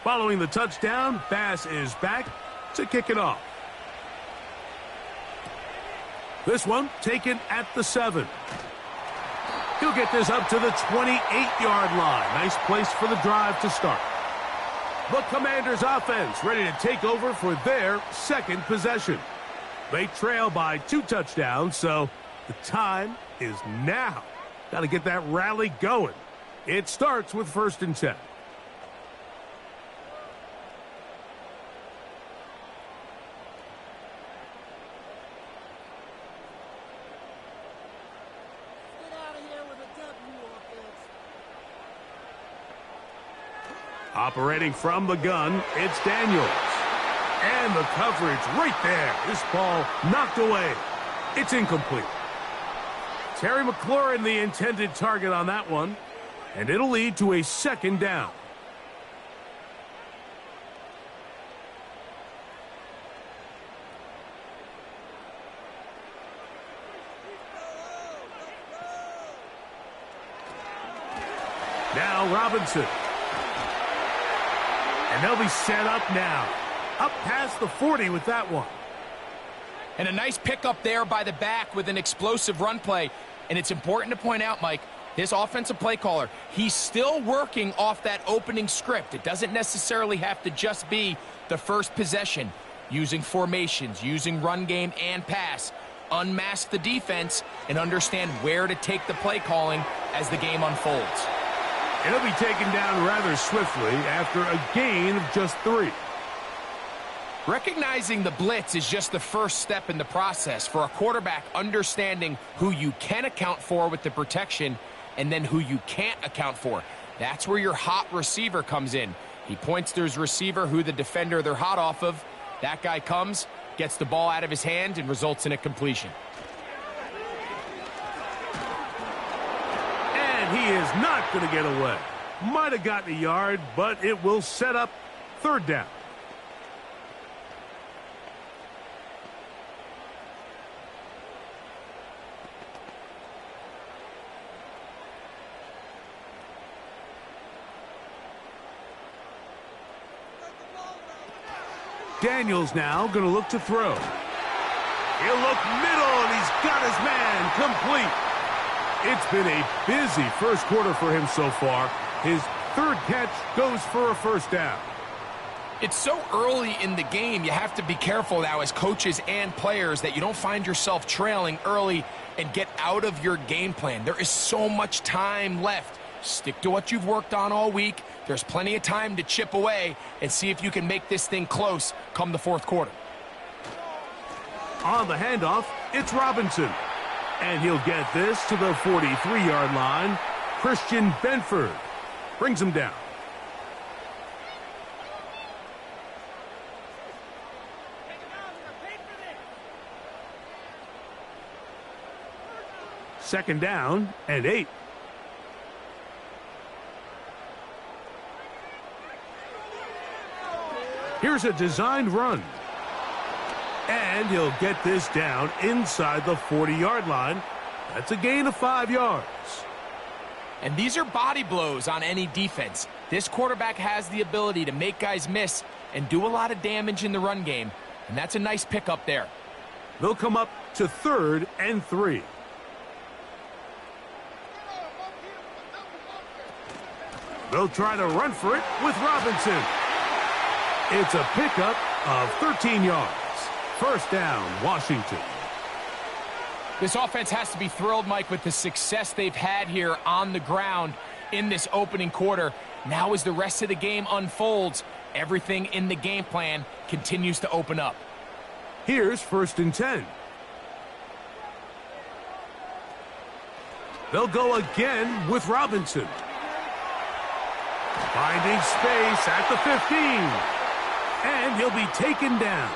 Following the touchdown, Bass is back to kick it off. This one taken at the 7. He'll get this up to the 28-yard line. Nice place for the drive to start. The Commanders' offense ready to take over for their second possession. They trail by 2 touchdowns, so the time is now. Got to get that rally going. It starts with 1st and 10. Operating from the gun, it's Daniels. And the coverage right there. This ball knocked away. It's incomplete. Terry McLaurin, the intended target on that one. And it'll lead to a 2nd down. Now Robinson. And they'll be set up now. Up past the 40 with that one. And a nice pickup there by the back with an explosive run play. And it's important to point out, Mike, this offensive play caller, he's still working off that opening script. It doesn't necessarily have to just be the first possession. Using formations, using run game and pass. Unmask the defense and understand where to take the play calling as the game unfolds. It'll be taken down rather swiftly after a gain of just 3. Recognizing the blitz is just the first step in the process for a quarterback, understanding who you can account for with the protection and then who you can't account for. That's where your hot receiver comes in. He points to his receiver who the defender they're hot off of. That guy comes, gets the ball out of his hand, and results in a completion. And he is not going to get away. Might have gotten a yard, but it will set up 3rd down. Daniels now going to look to throw. He'll look middle, and he's got his man complete. It's been a busy first quarter for him so far. His 3rd catch goes for a 1st down. It's so early in the game, you have to be careful now as coaches and players that you don't find yourself trailing early and get out of your game plan. There is so much time left. Stick to what you've worked on all week. There's plenty of time to chip away and see if you can make this thing close come the 4th quarter. On the handoff, it's Robinson. And he'll get this to the 43-yard line. Christian Benford brings him down. Second down and 8. Here's a designed run. And he'll get this down inside the 40-yard line. That's a gain of 5 yards. And these are body blows on any defense. This quarterback has the ability to make guys miss and do a lot of damage in the run game. And that's a nice pickup there. They'll come up to 3rd and 3. They'll try to run for it with Robinson. It's a pickup of 13 yards. 1st down, Washington. This offense has to be thrilled, Mike, with the success they've had here on the ground in this opening quarter. Now as the rest of the game unfolds, everything in the game plan continues to open up. Here's 1st and 10. They'll go again with Robinson. Finding space at the 15. And he'll be taken down.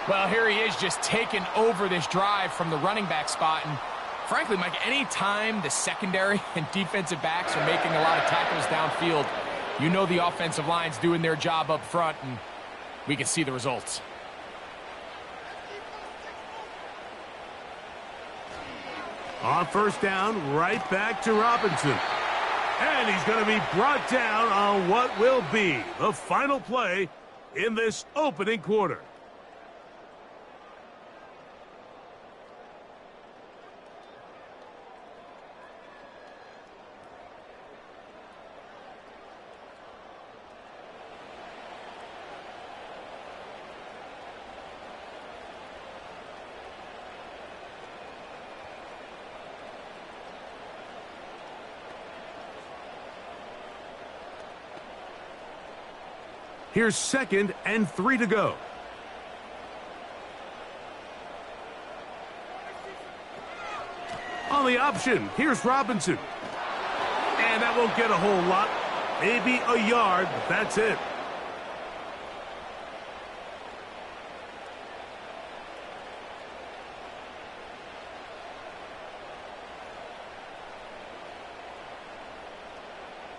Well, here he is just taking over this drive from the running back spot. And frankly, Mike, any time the secondary and defensive backs are making a lot of tackles downfield, you know the offensive line's doing their job up front, and we can see the results. On 1st down, right back to Robinson. And he's going to be brought down on what will be the final play in this opening quarter. Here's 2nd and 3 to go. On the option, here's Robinson. And that won't get a whole lot. Maybe a yard, but that's it.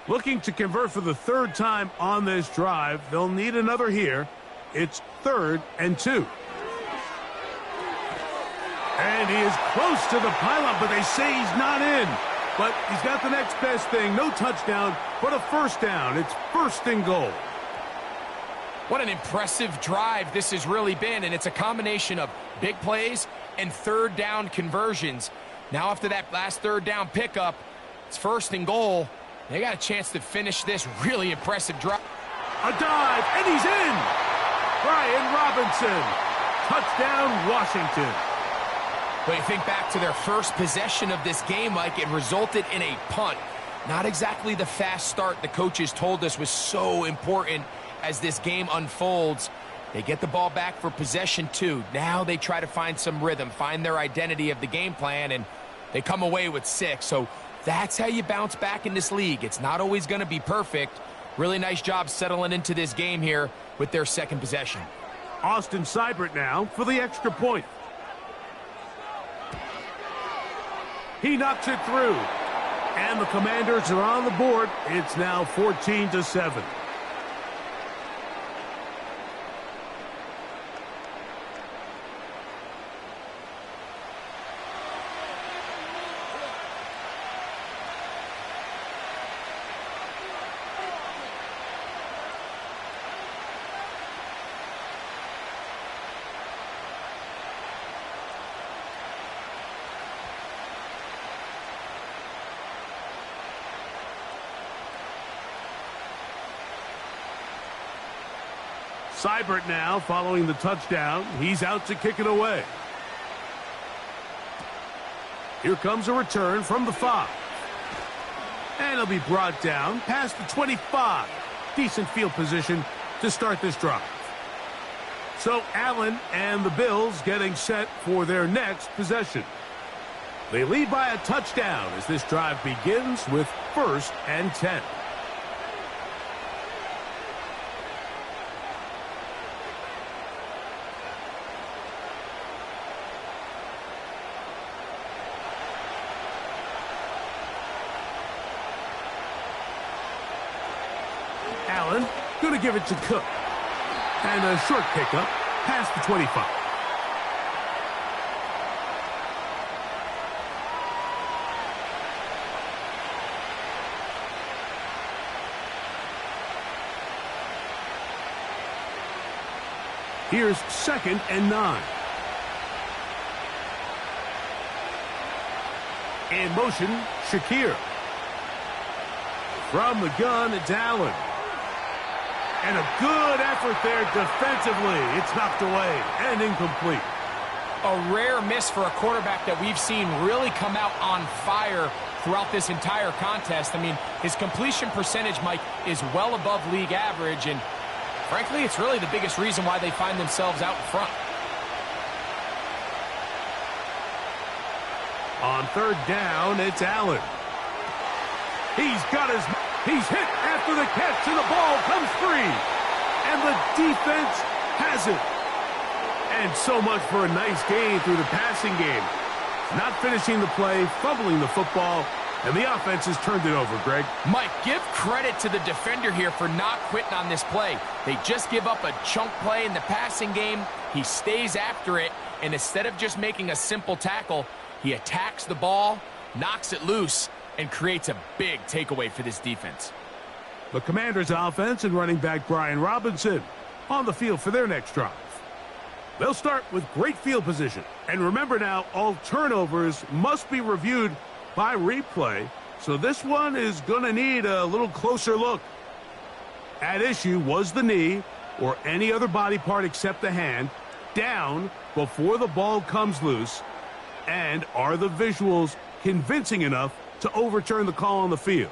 Looking to convert for the 3rd time on this drive. They'll need another here. It's 3rd and 2. And he is close to the pylon, but they say he's not in. But he's got the next best thing. No touchdown, but a first down. It's 1st and goal. What an impressive drive this has really been, and it's a combination of big plays and 3rd down conversions. Now after that last 3rd down pickup, it's 1st and goal. They got a chance to finish this really impressive drive. A dive, and he's in! Brian Robinson. Touchdown, Washington. When you think back to their first possession of this game, Mike, it resulted in a punt. Not exactly the fast start the coaches told us was so important as this game unfolds. They get the ball back for possession 2. Now they try to find some rhythm, find their identity of the game plan, and they come away with 6. So that's how you bounce back in this league. It's not always going to be perfect. Really nice job settling into this game here with their 2nd possession. Austin Seibert now for the extra point. He knocks it through. And the Commanders are on the board. It's now 14-7. Seibert now following the touchdown. He's out to kick it away. Here comes a return from the 5. And he'll be brought down past the 25. Decent field position to start this drive. So Allen and the Bills getting set for their next possession. They lead by a touchdown as this drive begins with 1st and 10. Allen going to give it to Cook. And a short pickup past the 25. Here's 2nd and 9. In motion, Shakir. From the gun, it's Allen. And a good effort there defensively. It's knocked away and incomplete. A rare miss for a quarterback that we've seen really come out on fire throughout this entire contest. I mean, his completion percentage, Mike, is well above league average, and frankly, it's really the biggest reason why they find themselves out in front. On 3rd down, it's Allen. He's hit after the catch, and the ball comes free. And the defense has it. And so much for a nice gain through the passing game. Not finishing the play, fumbling the football, and the offense has turned it over, Greg. Mike, give credit to the defender here for not quitting on this play. They just give up a chunk play in the passing game. He stays after it, and instead of just making a simple tackle, he attacks the ball, knocks it loose, and creates a big takeaway for this defense. The Commanders' offense and running back Brian Robinson on the field for their next drive. They'll start with great field position. And remember now, all turnovers must be reviewed by replay, so this one is going to need a little closer look. At issue was the knee or any other body part except the hand down before the ball comes loose, and are the visuals convincing enough to overturn the call on the field?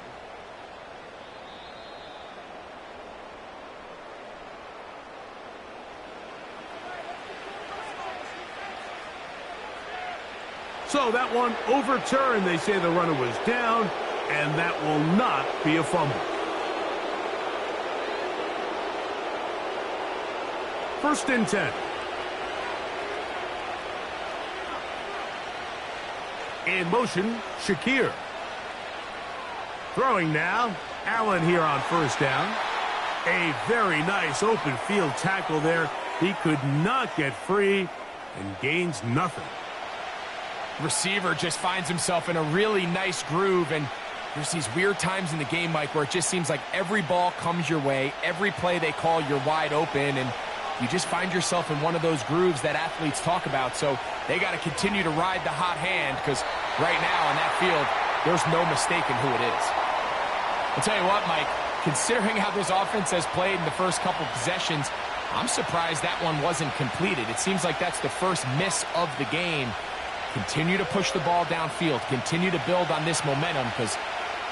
So that one overturned. They say the runner was down, and that will not be a fumble. First and 10. In motion, Shakir. Throwing now, Allen here on first down. A very nice open field tackle there. He could not get free and gains nothing. Receiver just finds himself in a really nice groove, and there's these weird times in the game, Mike, where it just seems like every ball comes your way, every play they call, you're wide open, and you just find yourself in one of those grooves that athletes talk about. So they got to continue to ride the hot hand, because right now on that field, there's no mistaking who it is. I'll tell you what, Mike, considering how this offense has played in the first couple possessions, I'm surprised that one wasn't completed. It seems like that's the first miss of the game. Continue to push the ball downfield. Continue to build on this momentum, because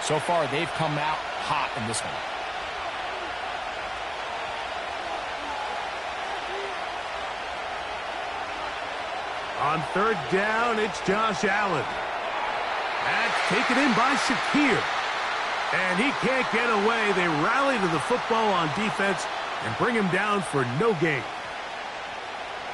so far they've come out hot in this one. On third down, it's Josh Allen. That's taken in by Shakir. And he can't get away. They rally to the football on defense and bring him down for no gain.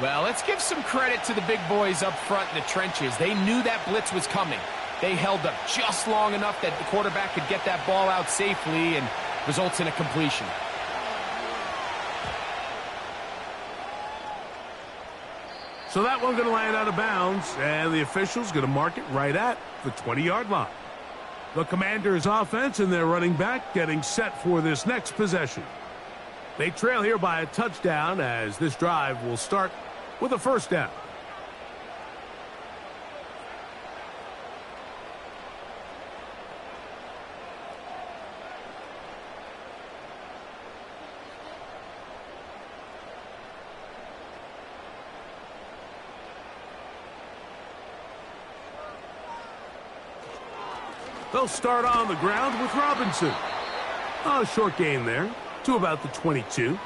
Well, let's give some credit to the big boys up front in the trenches. They knew that blitz was coming. They held up just long enough that the quarterback could get that ball out safely, and results in a completion. So that one's going to land out of bounds, and the official's going to mark it right at the 20-yard line. The Commanders' offense and their running back getting set for this next possession. They trail here by a touchdown, as this drive will start with a first down. They'll start on the ground with Robinson. A short gain there to about the 22.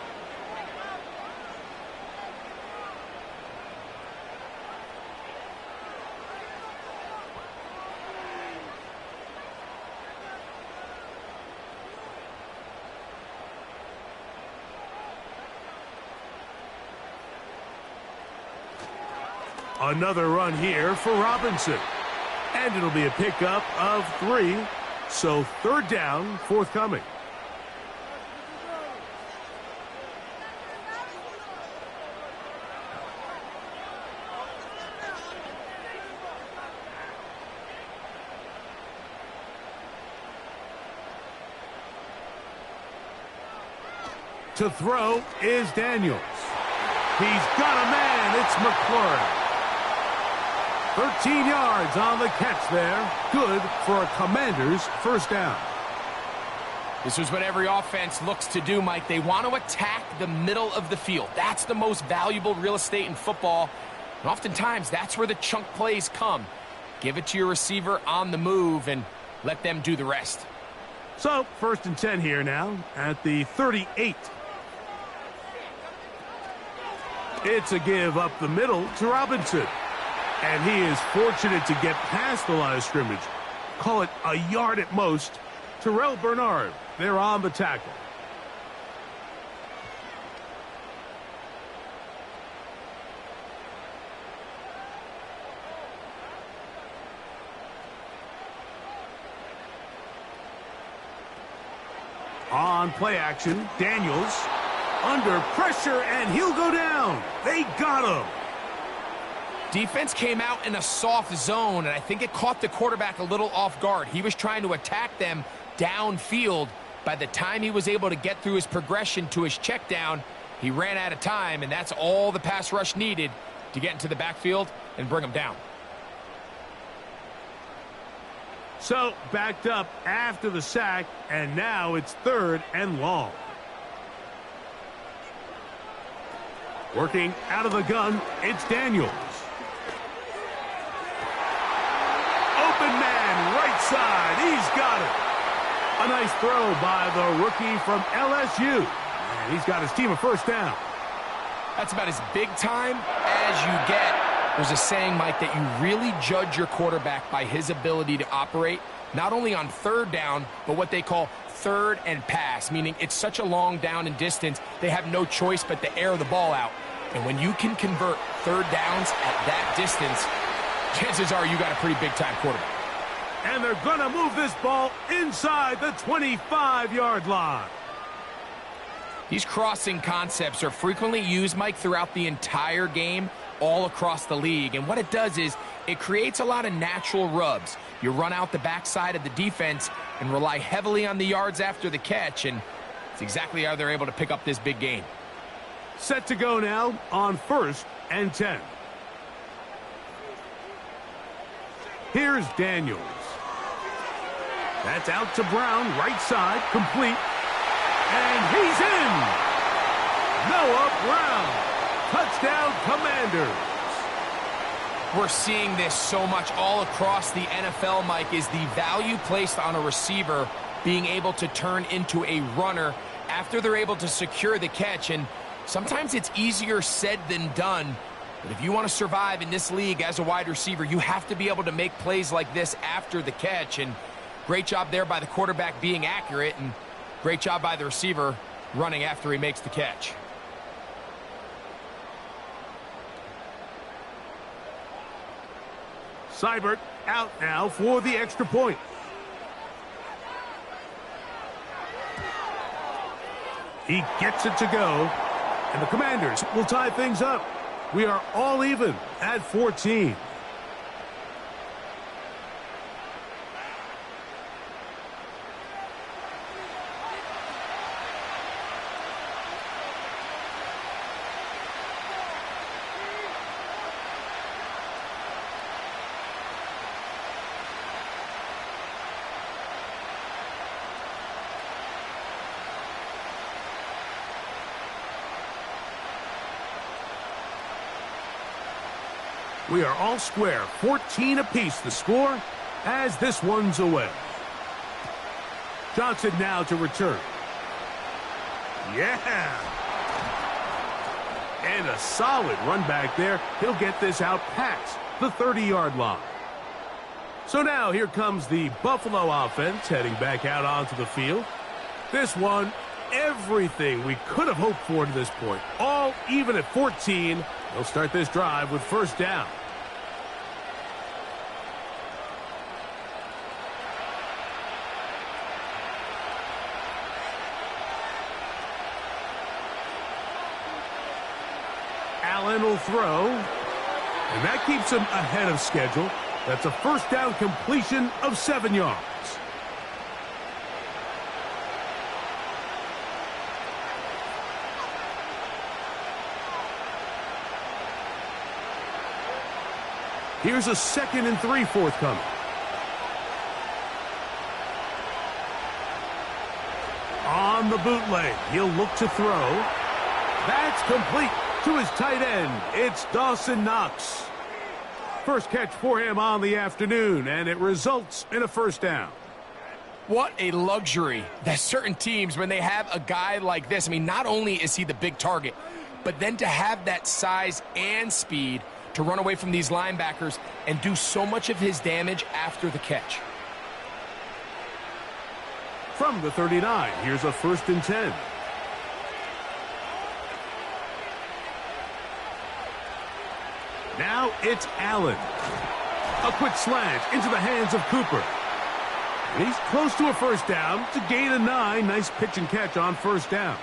Another run here for Robinson. And it'll be a pickup of 3. So third down, forthcoming. To throw is Daniels. He's got a man. It's McLaurin. 13 yards on the catch there. Good for a Commanders first down. This is what every offense looks to do, Mike. They want to attack the middle of the field. That's the most valuable real estate in football. And oftentimes, that's where the chunk plays come. Give it to your receiver on the move and let them do the rest. So, first and 10 here now at the 38. It's a give up the middle to Robinson. And he is fortunate to get past the line of scrimmage. Call it a yard at most. Terrell Bernard, they're on the tackle. On play action, Daniels under pressure, and he'll go down. They got him. Defense came out in a soft zone, and I think it caught the quarterback a little off guard. He was trying to attack them downfield. By the time he was able to get through his progression to his check down, he ran out of time, and that's all the pass rush needed to get into the backfield and bring him down. So, backed up after the sack, and now it's third and long. Working out of the gun, it's Daniels. Open man, right side. He's got it. A nice throw by the rookie from LSU. And he's got his team a first down. That's about as big time as you get There's a saying, Mike, that you really judge your quarterback by his ability to operate not only on third down, but what they call third and pass, meaning it's such a long down and distance, they have no choice but to air the ball out. And when you can convert third downs at that distance, chances are you got a pretty big-time quarterback. And they're going to move this ball inside the 25-yard line. These crossing concepts are frequently used, Mike, throughout the entire game, all across the league. And what it does is it creates a lot of natural rubs. You run out the backside of the defense and rely heavily on the yards after the catch, and it's exactly how they're able to pick up this big gain. Set to go now on 1st and 10. Here's Daniels. That's out to Brown, right side, complete. And he's in! Noah Brown. Touchdown, Commanders. We're seeing this so much all across the NFL, Mike, is the value placed on a receiver being able to turn into a runner after they're able to secure the catch. And sometimes it's easier said than done. But if you want to survive in this league as a wide receiver, you have to be able to make plays like this after the catch. And great job there by the quarterback being accurate, and great job by the receiver running after he makes the catch. Seibert out now for the extra point. He gets it to go, and the Commanders will tie things up. We are all even at 14. We are all square, 14 apiece the score as this one's away. Johnson now to return. Yeah! And a solid run back there. He'll get this out past the 30-yard line. So now here comes the Buffalo offense heading back out onto the field. This one, everything we could have hoped for to this point. All even at 14. They'll start this drive with first down. Allen will throw, and that keeps him ahead of schedule. That's a first down completion of 7 yards. Here's a 2nd and 3 forthcoming. On the bootleg, he'll look to throw. That's complete to his tight end. It's Dawson Knox. First catch for him on the afternoon, and it results in a first down. What a luxury that certain teams, when they have a guy like this, I mean, not only is he the big target, but then to have that size and speed to run away from these linebackers and do so much of his damage after the catch. From the 39, here's a 1st and 10. Now it's Allen. A quick slant into the hands of Cooper. And he's close to a first down to gain a 9. Nice pitch and catch on first down.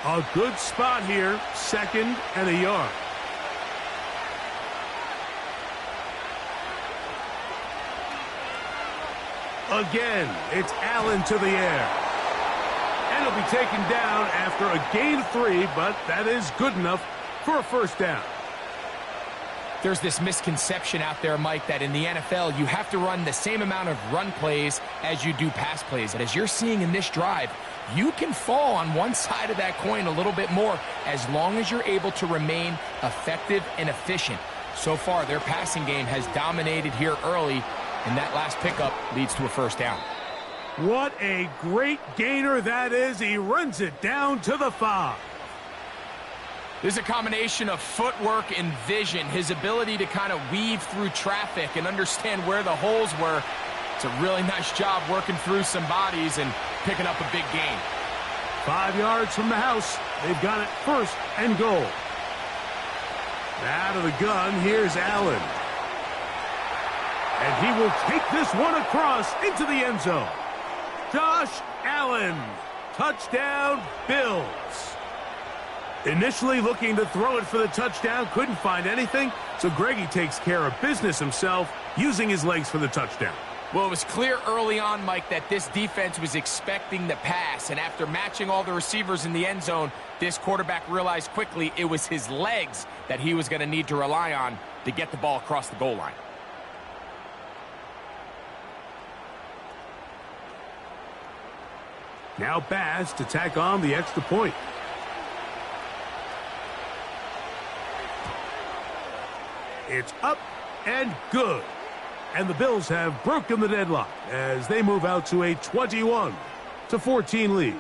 A good spot here, 2nd and a yard. Again, it's Allen to the air. And he'll be taken down after a gain of 3, but that is good enough for a first down. There's this misconception out there, Mike, that in the NFL, you have to run the same amount of run plays as you do pass plays. And as you're seeing in this drive, you can fall on one side of that coin a little bit more as long as you're able to remain effective and efficient. So far, their passing game has dominated here early, and that last pickup leads to a first down. What a great gainer that is. He runs it down to the 5. This is a combination of footwork and vision. His ability to kind of weave through traffic and understand where the holes were. It's a really nice job working through some bodies and picking up a big gain. 5 yards from the house. They've got it 1st and goal. Out of the gun, here's Allen. And he will take this one across into the end zone. Josh Allen. Touchdown, Bills. Initially looking to throw it for the touchdown, couldn't find anything, so Greggy takes care of business himself, using his legs for the touchdown. Well, it was clear early on, Mike, that this defense was expecting the pass, and after matching all the receivers in the end zone, this quarterback realized quickly it was his legs that he was going to need to rely on to get the ball across the goal line. Now Bass to tack on the extra point. It's up and good. And the Bills have broken the deadlock as they move out to a 21-14 lead.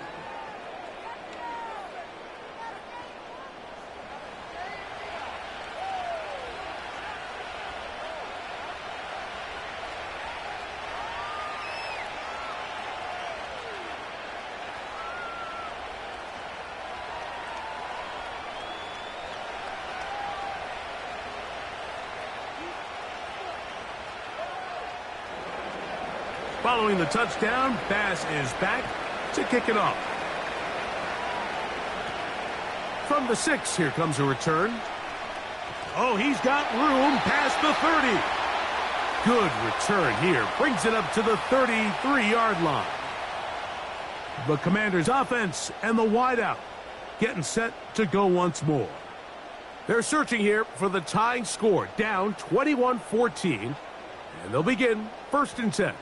Following the touchdown, Bass is back to kick it off. From the 6, here comes a return. Oh, he's got room past the 30. Good return here. Brings it up to the 33-yard line. The Commanders' offense and the wideout getting set to go once more. They're searching here for the tying score, down 21-14, and they'll begin 1st and 10.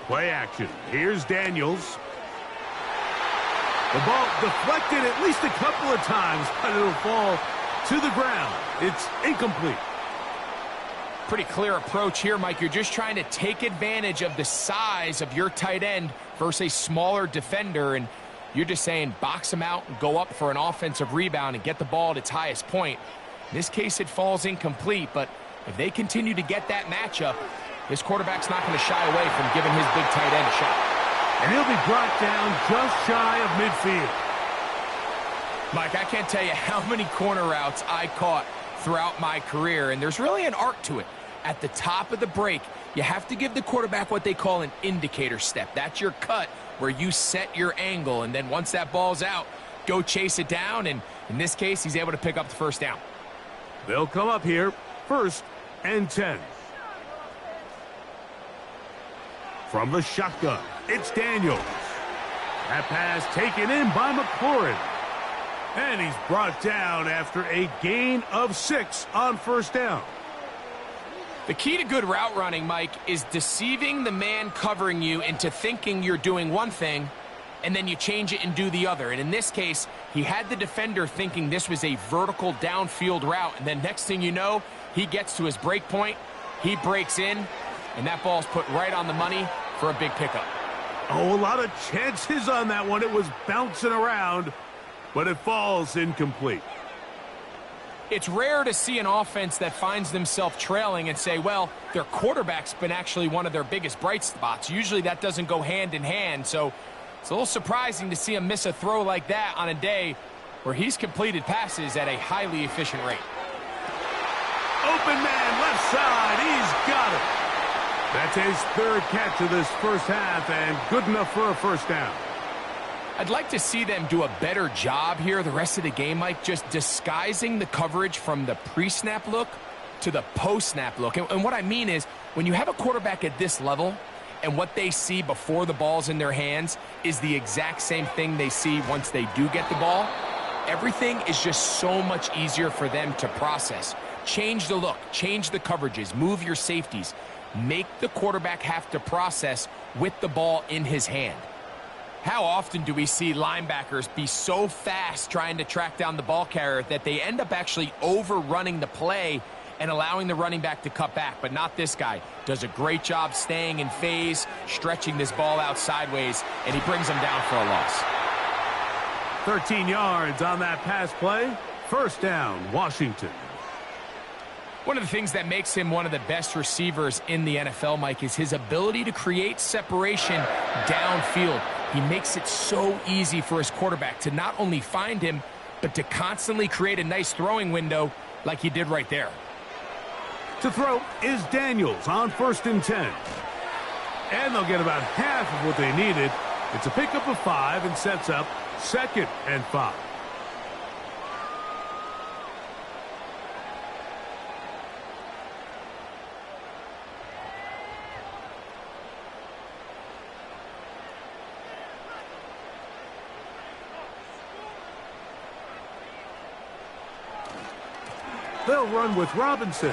Play action. Here's Daniels. The ball deflected at least a couple of times, but it'll fall to the ground. It's incomplete. Pretty clear approach here, Mike. You're just trying to take advantage of the size of your tight end versus a smaller defender, and you're just saying box him out and go up for an offensive rebound and get the ball at its highest point. In this case, it falls incomplete, but if they continue to get that matchup, this quarterback's not going to shy away from giving his big tight end a shot. And he'll be brought down just shy of midfield. Mike, I can't tell you how many corner routes I caught throughout my career, and there's really an art to it. At the top of the break, you have to give the quarterback what they call an indicator step. That's your cut where you set your angle, and then once that ball's out, go chase it down, and in this case, he's able to pick up the 1st down. They'll come up here 1st and 10. From the shotgun, it's Daniels. That pass taken in by McLaurin. And he's brought down after a gain of 6 on 1st down. The key to good route running, Mike, is deceiving the man covering you into thinking you're doing one thing, and then you change it and do the other. And in this case, he had the defender thinking this was a vertical downfield route, and then next thing you know, he gets to his break point, he breaks in, and that ball's put right on the money for a big pickup. Oh, a lot of chances on that one. It was bouncing around, but it falls incomplete. It's rare to see an offense that finds themselves trailing and say, well, their quarterback's been actually one of their biggest bright spots. Usually that doesn't go hand in hand, so it's a little surprising to see him miss a throw like that on a day where he's completed passes at a highly efficient rate. Open man, left side, he's got it. That's his 3rd catch of this 1st half, and good enough for a 1st down. I'd like to see them do a better job here the rest of the game, Mike, just disguising the coverage from the pre-snap look to the post-snap look. And what I mean is, when you have a quarterback at this level, and what they see before the ball's in their hands is the exact same thing they see once they do get the ball, everything is just so much easier for them to process. Change the look, change the coverages, move your safeties. Make the quarterback have to process with the ball in his hand. How often do we see linebackers be so fast trying to track down the ball carrier that they end up actually overrunning the play and allowing the running back to cut back? But not this guy. Does a great job staying in phase, stretching this ball out sideways, and he brings him down for a loss. 13 yards on that pass play. First down, Washington. One of the things that makes him one of the best receivers in the NFL, Mike, is his ability to create separation downfield. He makes it so easy for his quarterback to not only find him, but to constantly create a nice throwing window like he did right there. To throw is Daniels on 1st and 10. And they'll get about half of what they needed. It's a pickup of 5 and sets up 2nd and 5. They'll run with Robinson.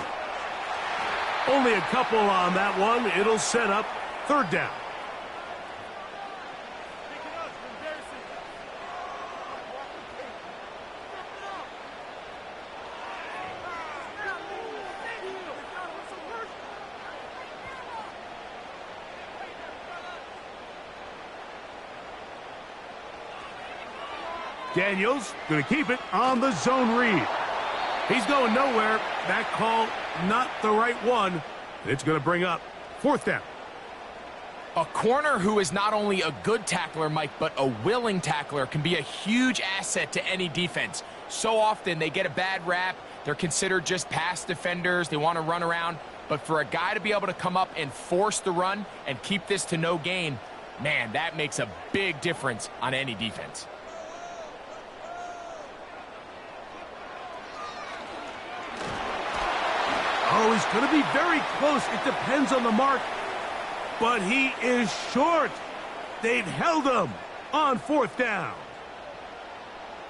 Only a couple on that one. It'll set up 3rd down. Daniels going to keep it on the zone read. He's going nowhere. That call, not the right one. It's going to bring up 4th down. A corner who is not only a good tackler, Mike, but a willing tackler can be a huge asset to any defense. So often they get a bad rap. They're considered just pass defenders. They want to run around. But for a guy to be able to come up and force the run and keep this to no gain, man, that makes a big difference on any defense. Oh, he's going to be very close. It depends on the mark. But he is short. They've held him on 4th down.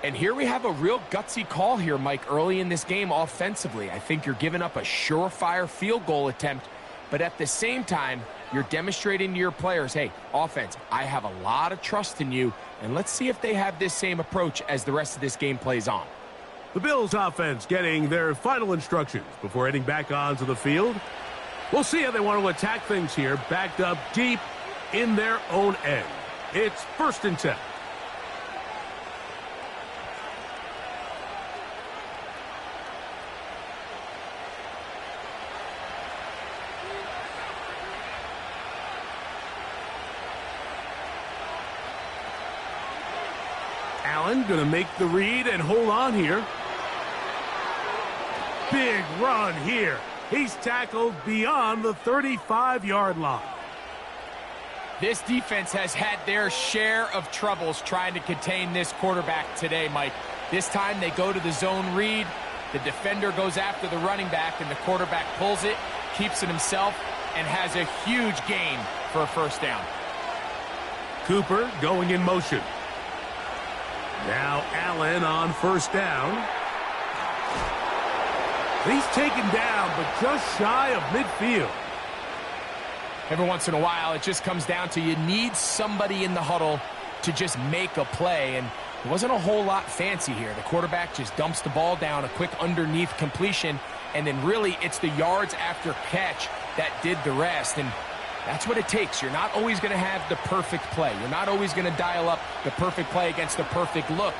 And here we have a real gutsy call here, Mike, early in this game offensively. I think you're giving up a surefire field goal attempt, but at the same time, you're demonstrating to your players, hey, offense, I have a lot of trust in you, and let's see if they have this same approach as the rest of this game plays on. The Bills offense getting their final instructions before heading back onto the field. We'll see how they want to attack things here, backed up deep in their own end. It's 1st and 10. Allen going to make the read and hold on here. Big run here. He's tackled beyond the 35-yard line. This defense has had their share of troubles trying to contain this quarterback today, Mike. This time they go to the zone read. The defender goes after the running back, and the quarterback pulls it, keeps it himself, and has a huge gain for a 1st down. Cooper going in motion. Now Allen on 1st down. He's taken down, but just shy of midfield. Every once in a while, it just comes down to you need somebody in the huddle to just make a play, and it wasn't a whole lot fancy here. The quarterback just dumps the ball down, a quick underneath completion, and then really it's the yards after catch that did the rest, and that's what it takes. You're not always going to have the perfect play. You're not always going to dial up the perfect play against the perfect look.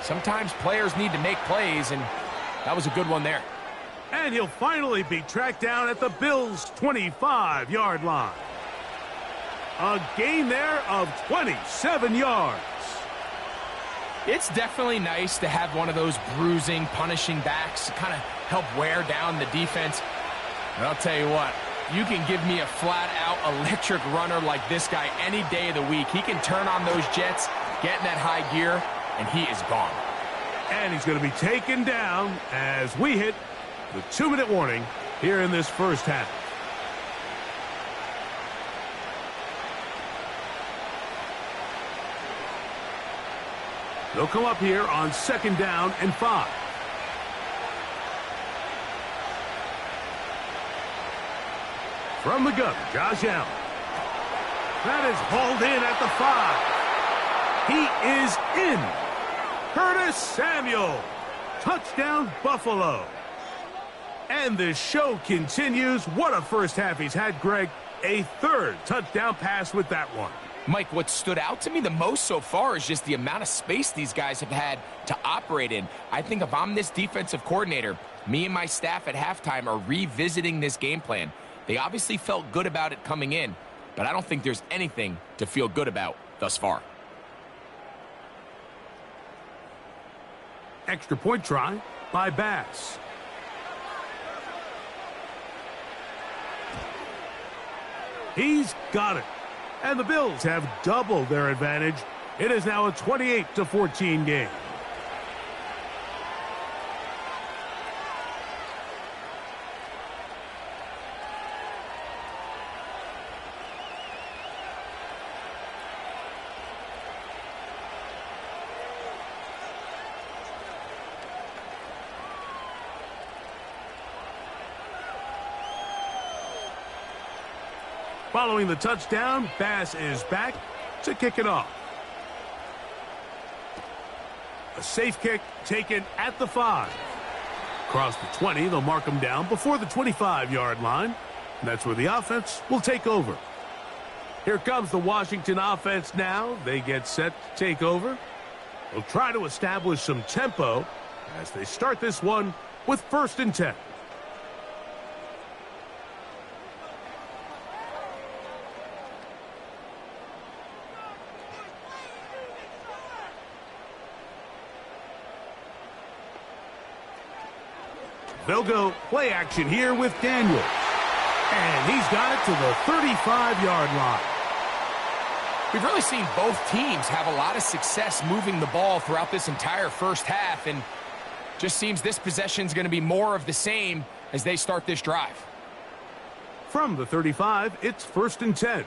Sometimes players need to make plays, and that was a good one there. And he'll finally be tracked down at the Bills' 25-yard line. A gain there of 27 yards. It's definitely nice to have one of those bruising, punishing backs to kind of help wear down the defense. And I'll tell you what, you can give me a flat-out electric runner like this guy any day of the week. He can turn on those jets, get in that high gear, and he is gone. And he's going to be taken down as we hit the 2-minute warning here in this 1st half. They'll come up here on 2nd down and 5. From the gun, Josh Allen. That is hauled in at the 5. He is in. Curtis Samuel. Touchdown, Buffalo. And the show continues. What a first half he's had, Greg. A third touchdown pass with that one. Mike, what stood out to me the most so far is just the amount of space these guys have had to operate in. I think if I'm this defensive coordinator, me and my staff at halftime are revisiting this game plan. They obviously felt good about it coming in, but I don't think there's anything to feel good about thus far. Extra point try by Bass. He's got it. And the Bills have doubled their advantage. It is now a 28-14 game. Following the touchdown, Bass is back to kick it off. A safe kick taken at the 5. Across the 20, they'll mark him down before the 25-yard line. And that's where the offense will take over. Here comes the Washington offense now. They get set to take over. They'll try to establish some tempo as they start this one with 1st and 10. They'll go play action here with Daniel. And he's got it to the 35-yard line. We've really seen both teams have a lot of success moving the ball throughout this entire first half, and just seems this possession's going to be more of the same as they start this drive. From the 35, it's 1st and 10.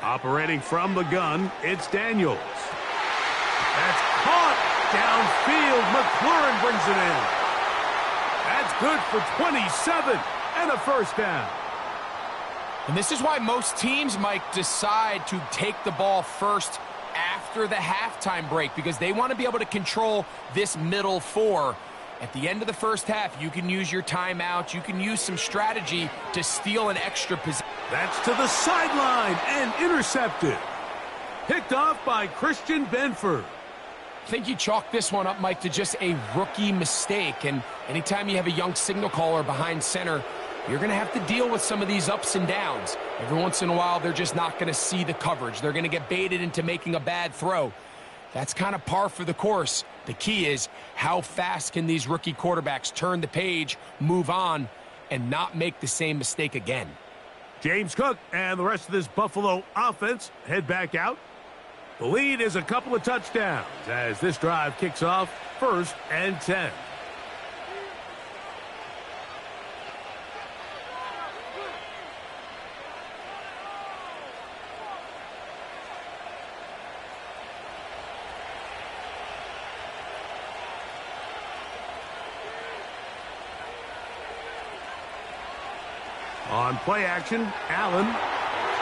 Operating from the gun, it's Daniels. That's caught downfield. McLaurin brings it in. That's good for 27 and a 1st down. And this is why most teams, Mike, decide to take the ball first after the halftime break, because they want to be able to control this middle 4. At the end of the first half, you can use your timeout. You can use some strategy to steal an extra possession. That's to the sideline and intercepted. Picked off by Christian Benford. I think you chalk this one up, Mike, to just a rookie mistake. And anytime you have a young signal caller behind center, you're going to have to deal with some of these ups and downs. Every once in a while, they're just not going to see the coverage. They're going to get baited into making a bad throw. That's kind of par for the course. The key is how fast can these rookie quarterbacks turn the page, move on, and not make the same mistake again. James Cook and the rest of this Buffalo offense head back out. The lead is a couple of touchdowns as this drive kicks off 1st and 10. On play action, Allen.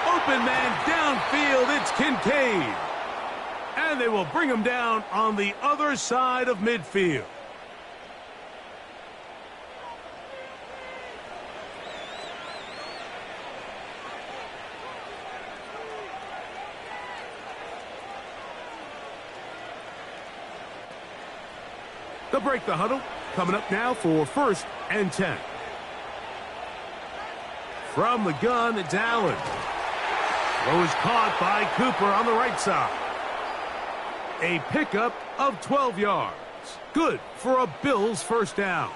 Open man downfield, it's Kincaid. And they will bring him down on the other side of midfield. They'll break the huddle. Coming up now for 1st and 10. From the gun, it's Allen. Throw is caught by Cooper on the right side. A pickup of 12 yards. Good for a Bills 1st down.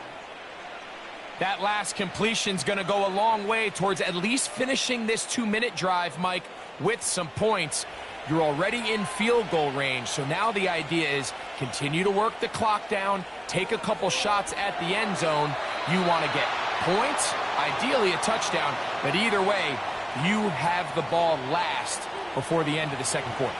That last completion's going to go a long way towards at least finishing this 2-minute drive, Mike, with some points. You're already in field goal range, so now the idea is continue to work the clock down, take a couple shots at the end zone. You want to get points, ideally a touchdown, but either way, you have the ball last before the end of the 2nd quarter.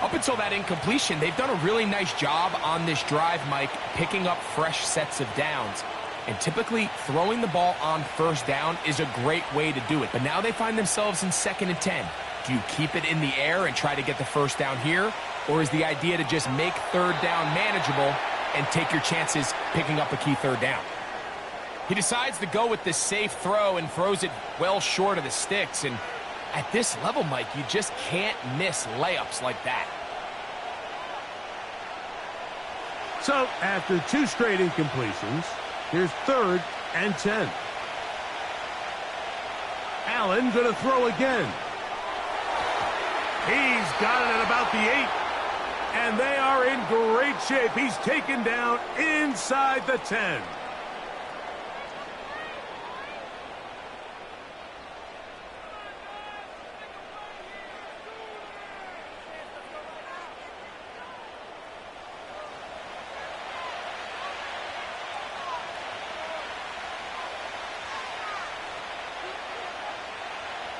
Up until that incompletion, they've done a really nice job on this drive, Mike, picking up fresh sets of downs. And typically, throwing the ball on 1st down is a great way to do it. But now they find themselves in 2nd and 10. Do you keep it in the air and try to get the first down here? Or is the idea to just make third down manageable and take your chances picking up a key third down? He decides to go with this safe throw and throws it well short of the sticks. And at this level, Mike, you just can't miss layups like that. So after 2 straight incompletions, here's 3rd and 10. Allen going to throw again. He's got it at about the 8. And they are in great shape. He's taken down inside the 10.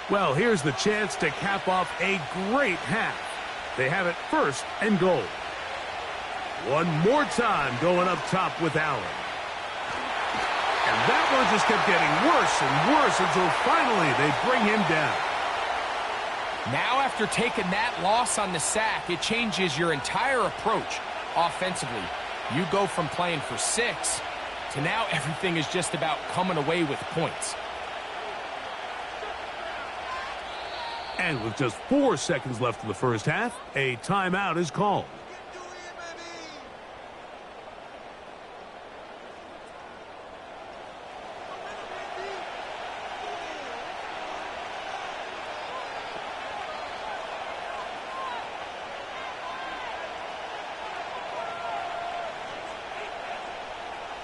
Well, here's the chance to cap off a great half. They have it 1st and goal. One more time going up top with Allen. And that one just kept getting worse and worse until finally they bring him down. Now after taking that loss on the sack, it changes your entire approach offensively. You go from playing for 6 to now everything is just about coming away with points. And with just 4 seconds left in the first half, a timeout is called.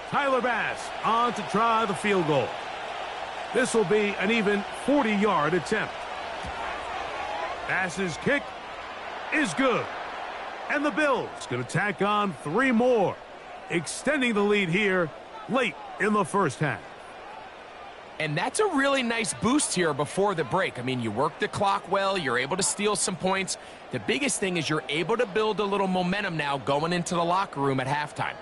Tyler Bass on to try the field goal. This will be an even 40-yard attempt. Bass's kick is good. And the Bills going to tack on 3 more, extending the lead here late in the first half. And that's a really nice boost here before the break. I mean, you work the clock well. You're able to steal some points. The biggest thing is you're able to build a little momentum now going into the locker room at halftime.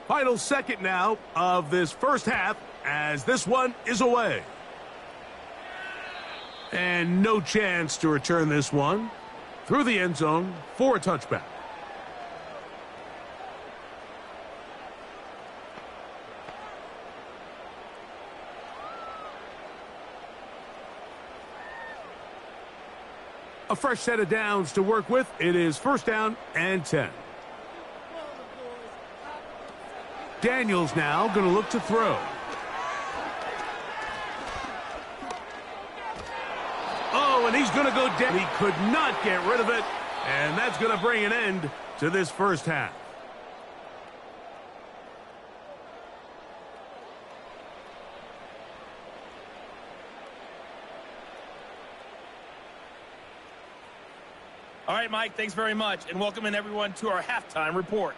Final second now of this first half as this one is away. And no chance to return this one through the end zone for a touchback. A fresh set of downs to work with. It is 1st down and 10. Daniels now going to look to throw. Oh, and he's going to go down. He could not get rid of it, and that's going to bring an end to this first half. All right, Mike, thanks very much, and welcome in everyone to our halftime report.